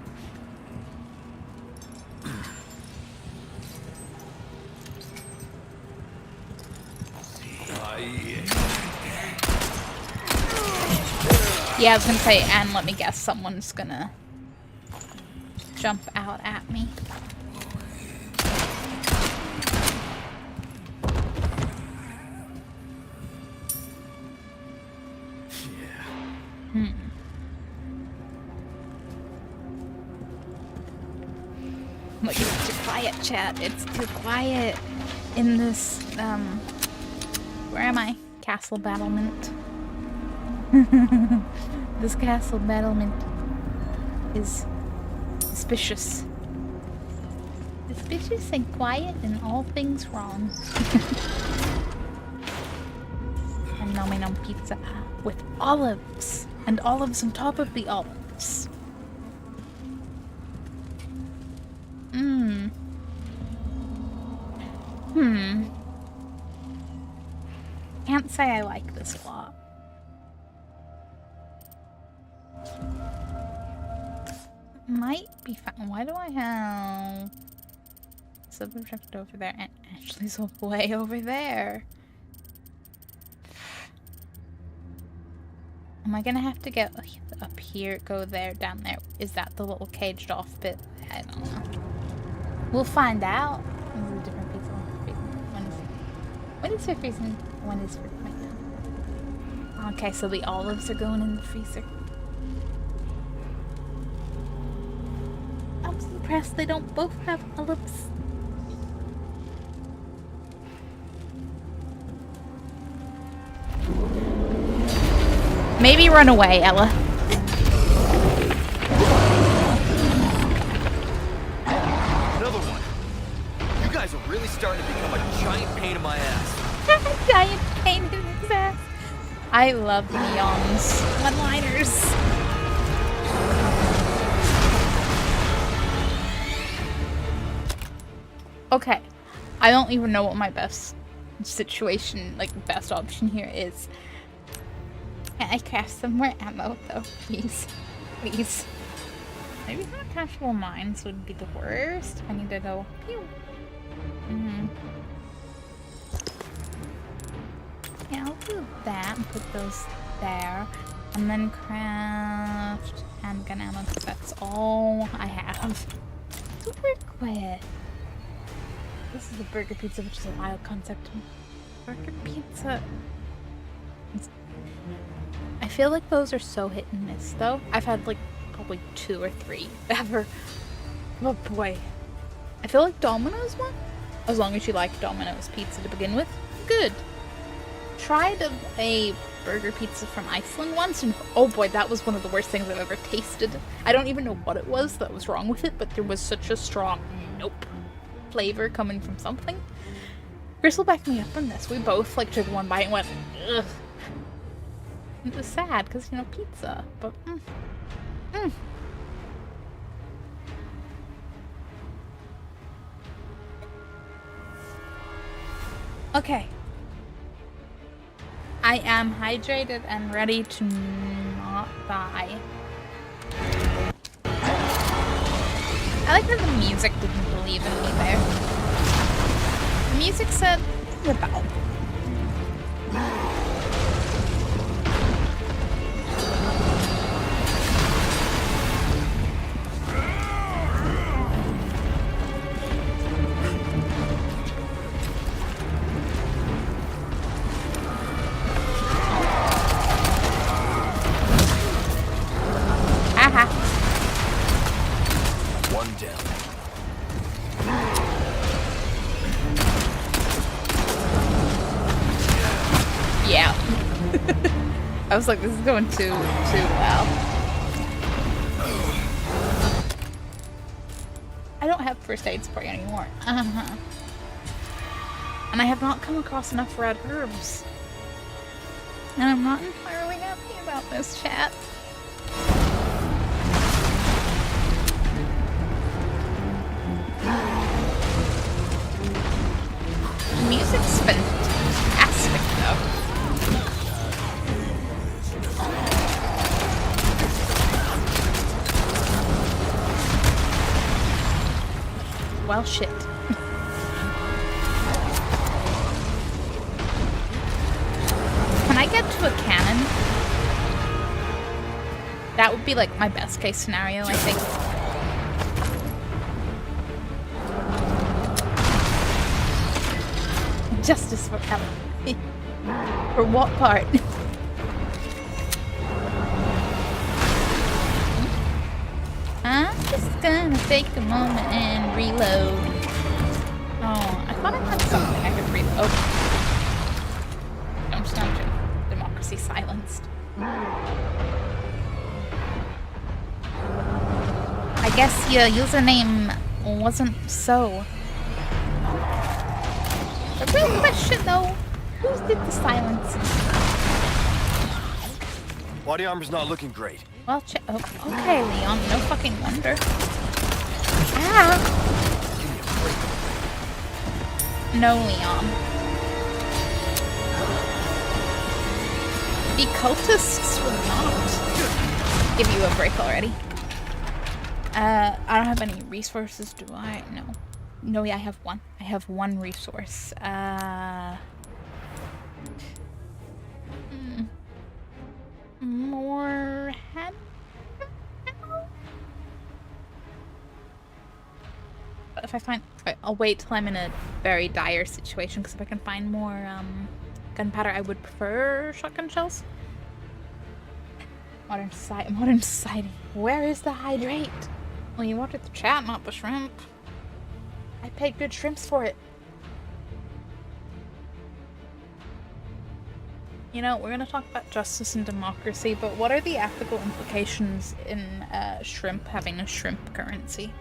[SPEAKER 1] Yeah, I was gonna say, and let me guess, someone's gonna jump out at me. Like, it's too quiet, chat. It's too quiet in this, where am I? Castle battlement. This castle battlement is suspicious. Suspicious and quiet and all things wrong. And Nomi Nom pizza with olives. And olives on top of the olives. Can't say I like this a lot. Might be fun. Why do I have subject over there and Ashley's way over there? Am I gonna have to get up here, go there, down there? Is that the little caged off bit? I don't know. We'll find out. This is a different pizza. When is it freezing? When is it right now? Okay, so the olives are going in the freezer. I'm impressed they don't both have olives. Maybe run away, Ella.
[SPEAKER 6] Another one. You guys are really starting to become a giant pain in my ass.
[SPEAKER 1] Giant pain in his ass. I love Leon's one-liners. Okay, I don't even know what my best situation, like best option here is. Can I craft some more ammo though, please? Please. Maybe not casual mines would be the worst. I need to go. Pew. Yeah, I'll do that and put those there. And then craft handgun ammo because that's all I have to work with. This is a burger pizza, which is a wild concept. Burger pizza. I feel like those are so hit and miss though. I've had like probably 2 or 3 ever. Oh boy. I feel like Domino's one. As long as you like Domino's pizza to begin with. Good. Tried a burger pizza from Iceland once and oh boy, that was one of the worst things I've ever tasted. I don't even know what it was that was wrong with it, but there was such a strong nope flavor coming from something. Chris will back me up on this. We both like took one bite and went ugh. It was sad because, you know, pizza, but Okay. I am hydrated and ready to not die. I like that the music didn't believe in me there. The music said, about. I was like, this is going too well. I don't have first aid spray anymore. And I have not come across enough red herbs. And I'm not entirely happy about this, chat. The music's fantastic, though. Well, shit. Can I get to a cannon? That would be like my best case scenario, I think. Justice for Ellen. For what part? I'm just gonna take a moment and reload. Oh, I thought I had something I could reload. Oh. I'm just not joking. Democracy silenced. I guess your username wasn't so. The real question though, who did the silence?
[SPEAKER 6] Body armor's not looking great.
[SPEAKER 1] Well, oh, okay, Leon. No fucking wonder. Ah! No, Leon. The cultists will not give you a break already. I don't have any resources, do I? No. No, yeah, I have one. I have one resource. More head. But if I find, I'll wait till I'm in a very dire situation because if I can find more gunpowder, I would prefer shotgun shells. Modern society. Where is the hydrate? Well, you wanted the chat, not the shrimp. I paid good shrimps for it. You know, we're gonna talk about justice and democracy, but what are the ethical implications in shrimp having a shrimp currency?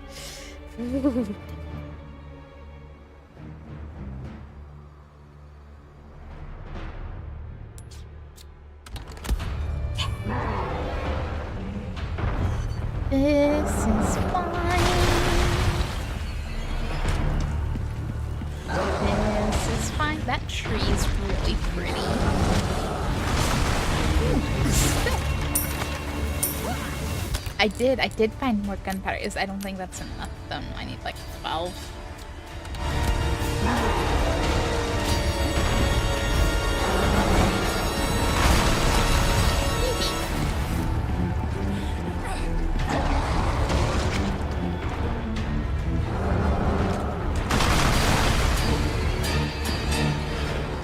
[SPEAKER 1] This is fine. This is fine. That tree is really pretty. I did find more gunpowder. I don't think that's enough though. I need like 12.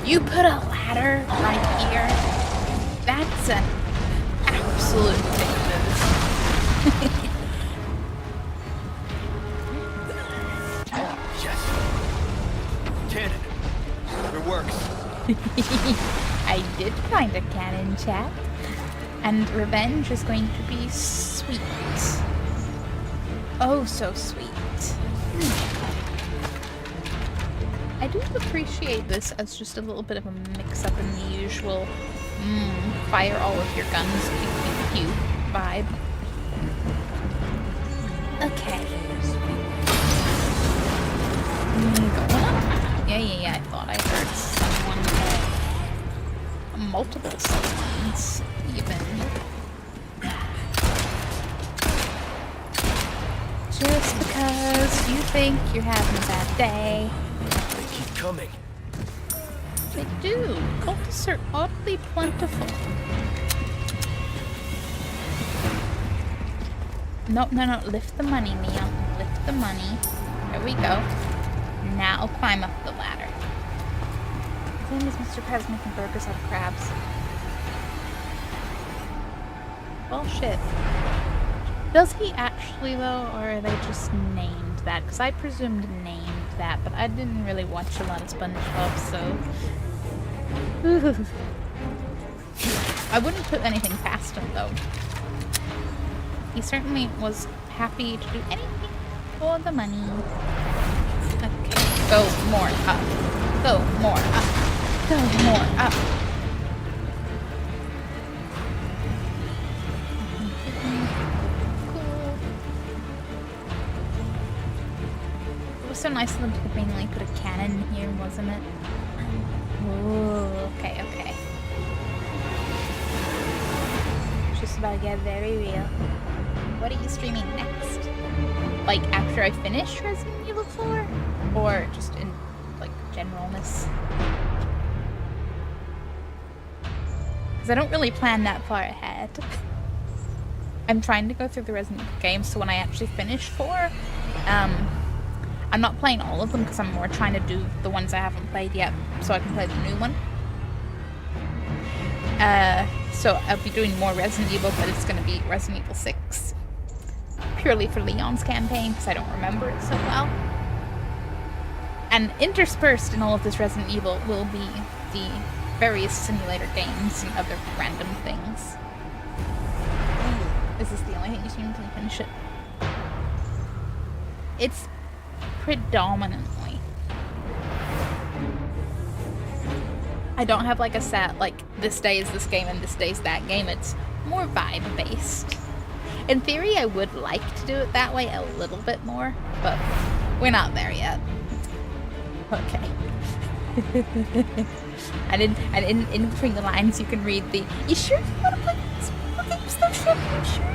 [SPEAKER 1] You put a ladder right here? That's an absolute dick move.
[SPEAKER 6] Yes. Cannon. It works.
[SPEAKER 1] I did find a cannon, chat. And revenge is going to be sweet. Oh, so sweet. I do appreciate this as just a little bit of a mix-up in the usual fire all of your guns, pew pew pew vibe. Okay. Going up. Yeah, I thought I heard someone. Multiple someones, even. Just because you think you're having a bad day.
[SPEAKER 6] They keep coming.
[SPEAKER 1] They do. Cultists are oddly plentiful. No. Lift the money, Leon. Lift the money. There we go. Now climb up the ladder. His name is Mr. Krabs making burgers out of crabs. Well, shit. Does he actually, though, or are they just named that? Because I presumed named that, but I didn't really watch a lot of SpongeBob, so... I wouldn't put anything past him, though. He certainly was happy to do anything for the money. Okay, go more up. Go more up. Go more up. It was so nice of them to conveniently put a cannon here, wasn't it? Ooh, okay. It's just about to get very real. What are you streaming next? Like, after I finish Resident Evil 4? Or just in, like, generalness? Because I don't really plan that far ahead. I'm trying to go through the Resident Evil games, so when I actually finish 4, I'm not playing all of them because I'm more trying to do the ones I haven't played yet so I can play the new one. So I'll be doing more Resident Evil, but it's going to be Resident Evil 6. Purely for Leon's campaign because I don't remember it so well. And interspersed in all of this Resident Evil will be the various simulator games and other random things. Is this the only thing you stream until you finish it? It's predominantly. I don't have like a set, like this day is this game and this day is that game. It's more vibe based. In theory, I would like to do it that way a little bit more, but we're not there yet. Okay. and in between the lines you can read the, you sure you want to play this games though, Shrimp? You sure?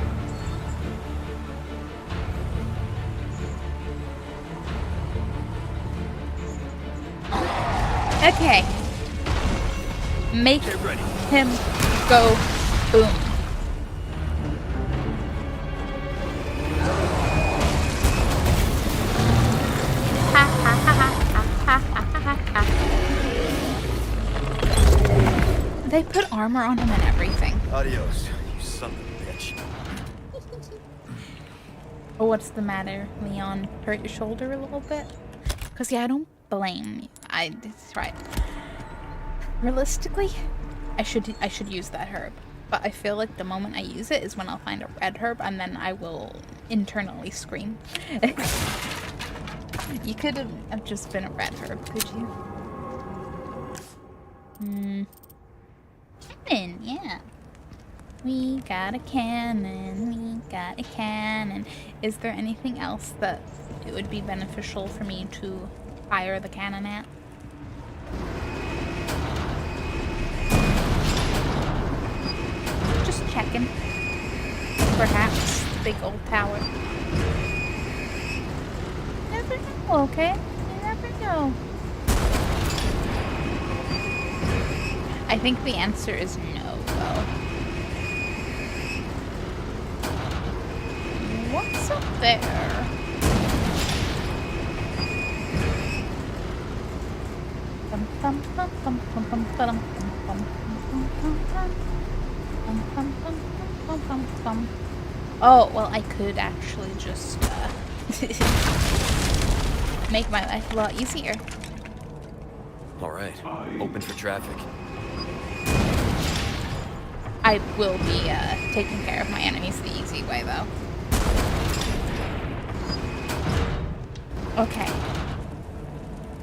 [SPEAKER 1] Okay. Make him go boom. Ha ha ha ha ha ha ha ha. They put armor on him and everything.
[SPEAKER 6] Adios, you son of a bitch.
[SPEAKER 1] Oh, what's the matter, Leon? Hurt your shoulder a little bit? Because, yeah, I don't blame you. That's right. Realistically, I should use that herb. But I feel like the moment I use it is when I'll find a red herb and then I will internally scream. You could have just been a red herb, could you? Cannon, yeah. We got a cannon, we got a cannon. Is there anything else that it would be beneficial for me to fire the cannon at? Just checking. Perhaps the big old tower. You never know, okay? You never know. I think the answer is no, though. What's up there? Oh, well, I could actually just make my life a lot easier.
[SPEAKER 6] All right, open for traffic.
[SPEAKER 1] I will be taking care of my enemies the easy way, though. Okay.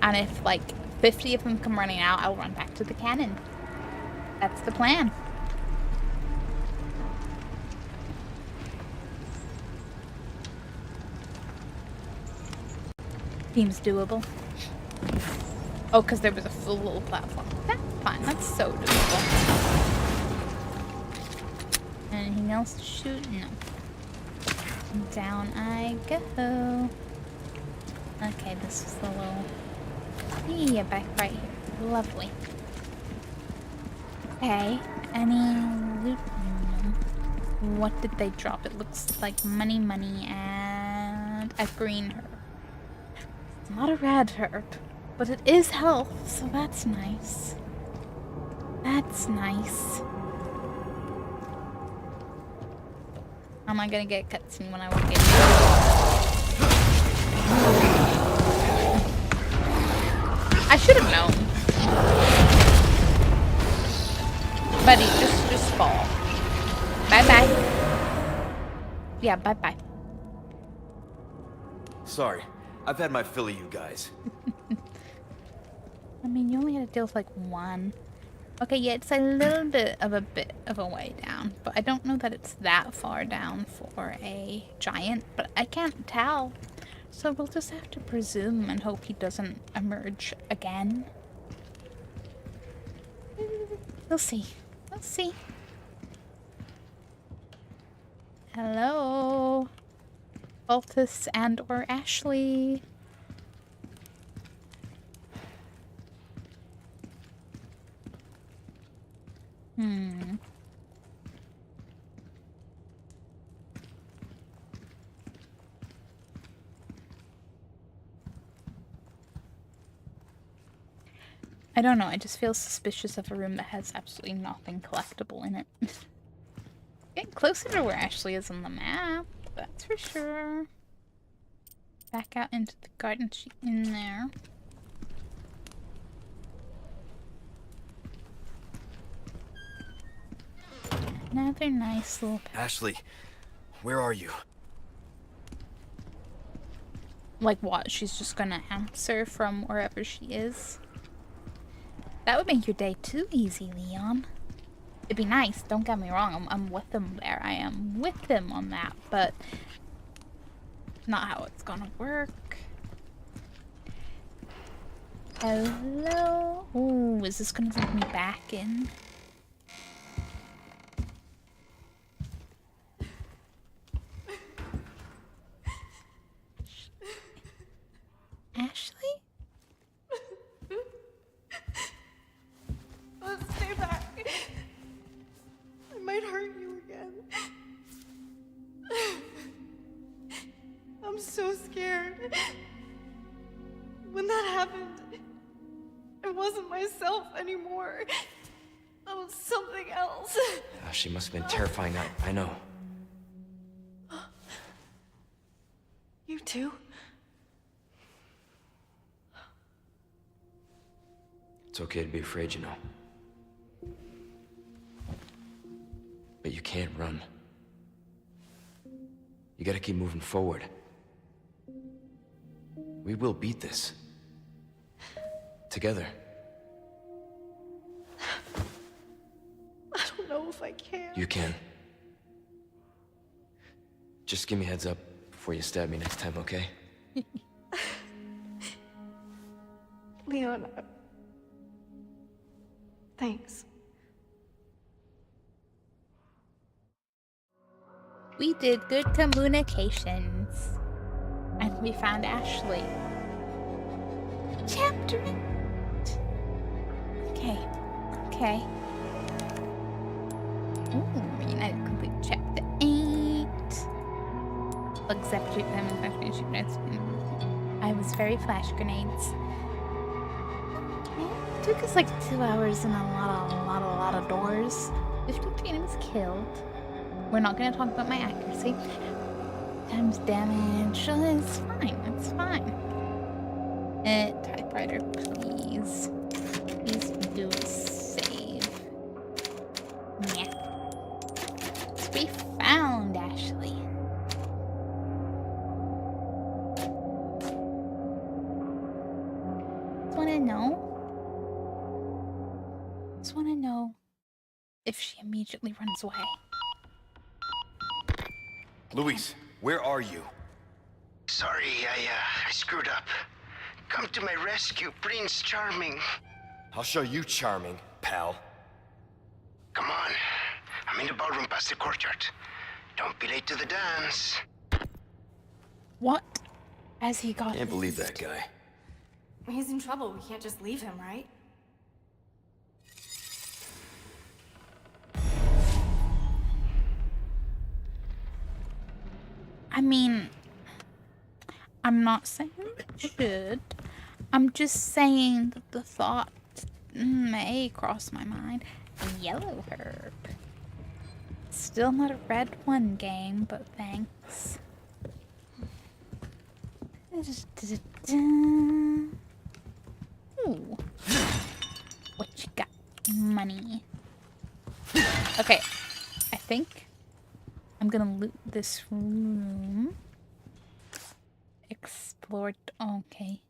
[SPEAKER 1] And if, like, 50 of them come running out, I'll run back to the cannon. That's the plan. Seems doable. Oh, because there was a full little platform. That's fine. That's so doable. Anything else to shoot? No. Down I go. Okay, this is the little... Yeah, back right here. Lovely. Okay, any loot? No. What did they drop? It looks like money, and a green herb. It's not a red herb, but it is health, so that's nice. That's nice. How am I gonna get a cutscene when I walk in? I should have known. Buddy, just fall. Bye-bye. Yeah, bye-bye.
[SPEAKER 6] Sorry, I've had my fill of you guys.
[SPEAKER 1] I mean, you only had to deal with, like, one. Okay, yeah, it's a little bit of a way down, but I don't know that it's that far down for a giant, but I can't tell. So we'll just have to presume and hope he doesn't emerge again. We'll see. We'll see. Hello? Baltus and or Ashley. I don't know, I just feel suspicious of a room that has absolutely nothing collectible in it. Getting closer to where Ashley is on the map, that's for sure. Back out into the garden, she's in there. Another nice little...
[SPEAKER 6] Ashley, where are you?
[SPEAKER 1] Like what? She's just gonna answer from wherever she is? That would make your day too easy, Leon. It'd be nice, don't get me wrong, I'm with him there. I am with him on that, but not how it's gonna work. Hello? Ooh, is this gonna bring me back in? Ashley?
[SPEAKER 4] Let's stay back. I might hurt you again. I'm so scared. When that happened, I wasn't myself anymore. I was something else.
[SPEAKER 3] She must have been terrifying. I know.
[SPEAKER 4] You too?
[SPEAKER 3] It's okay to be afraid, you know. but you can't run. You gotta keep moving forward. We will beat this. Together.
[SPEAKER 4] I don't know if I can.
[SPEAKER 3] You can. Just give me a heads up before you stab me next time, okay?
[SPEAKER 7] Leon, thanks.
[SPEAKER 1] We did good communications. And we found Ashley. Chapter 8. Okay. Okay. Ooh, United complete chapter 8. Except I was very flash grenades. It took us like 2 hours and a lot of doors. 53 enemies killed. We're not gonna talk about my accuracy. Times damage. It's fine. It's fine. Typewriter, please. Please do save. Yeah. So we found Ashley. Just wanna know if she immediately runs away.
[SPEAKER 6] Luis, where are you?
[SPEAKER 8] Sorry, I screwed up. Come to my rescue, Prince Charming.
[SPEAKER 6] I'll show you charming, pal.
[SPEAKER 8] Come on. I'm in the ballroom past the courtyard. Don't be late to the dance.
[SPEAKER 1] What? As he got
[SPEAKER 3] Can't believe that guy.
[SPEAKER 7] He's in trouble. We can't just leave him, right?
[SPEAKER 1] I mean, I'm not saying it should. I'm just saying that the thought may cross my mind. Yellow herb. Still not a red one game, but thanks. Ooh. What you got? Money. Okay. I think I'm gonna loot this room. Explored. Okay.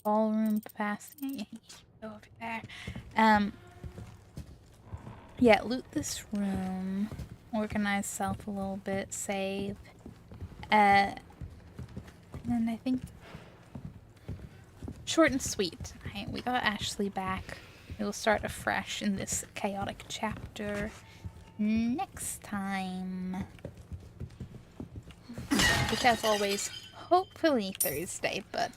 [SPEAKER 1] Ballroom passing. Go over there. Yeah, loot this room. Organize self a little bit. Save. And then I think short and sweet. Right, we got Ashley back. We will start afresh in this chaotic chapter next time. Which, as always, hopefully Thursday, but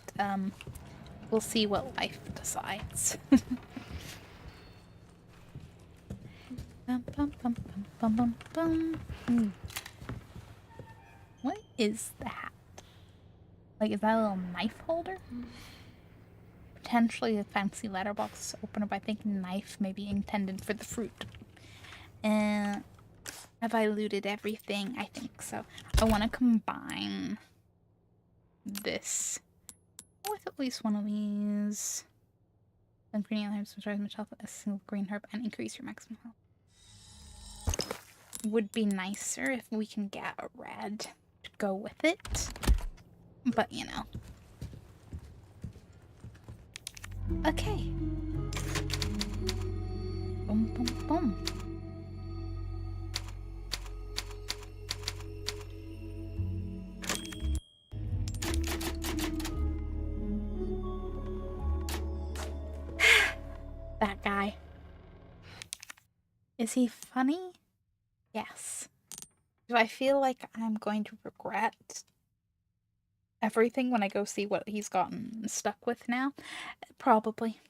[SPEAKER 1] we'll see what life decides. Bum, bum, bum, bum, bum, bum, bum. What is that? Like, is that a little knife holder? Potentially a fancy letterbox opener, but I think knife may be intended for the fruit. Have I looted everything? I think so. I want to combine this with at least one of these. Then green herbs, which much health, a single green herb, and increase your maximum health. Would be nicer if we can get a red to go with it. But, you know. Okay. Boom, boom, boom. That guy. Is he funny? Yes. Do I feel like I'm going to regret everything when I go see what he's gotten stuck with now? Probably.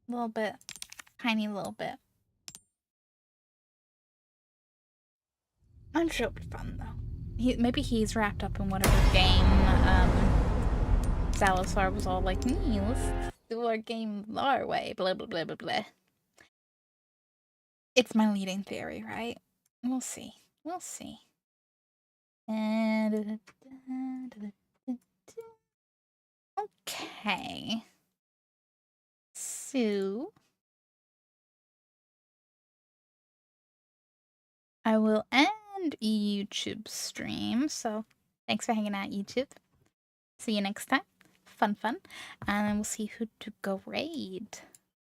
[SPEAKER 1] A little bit. Tiny little bit. I'm sure it'll be fun, though. Maybe he's wrapped up in whatever game Salazar was all like, let's do our game our way, blah, blah, blah, blah, blah. It's my leading theory, right? We'll see. We'll see. And okay. So I will end YouTube stream. So thanks for hanging out, YouTube. See you next time. Fun. And then we'll see who to go raid.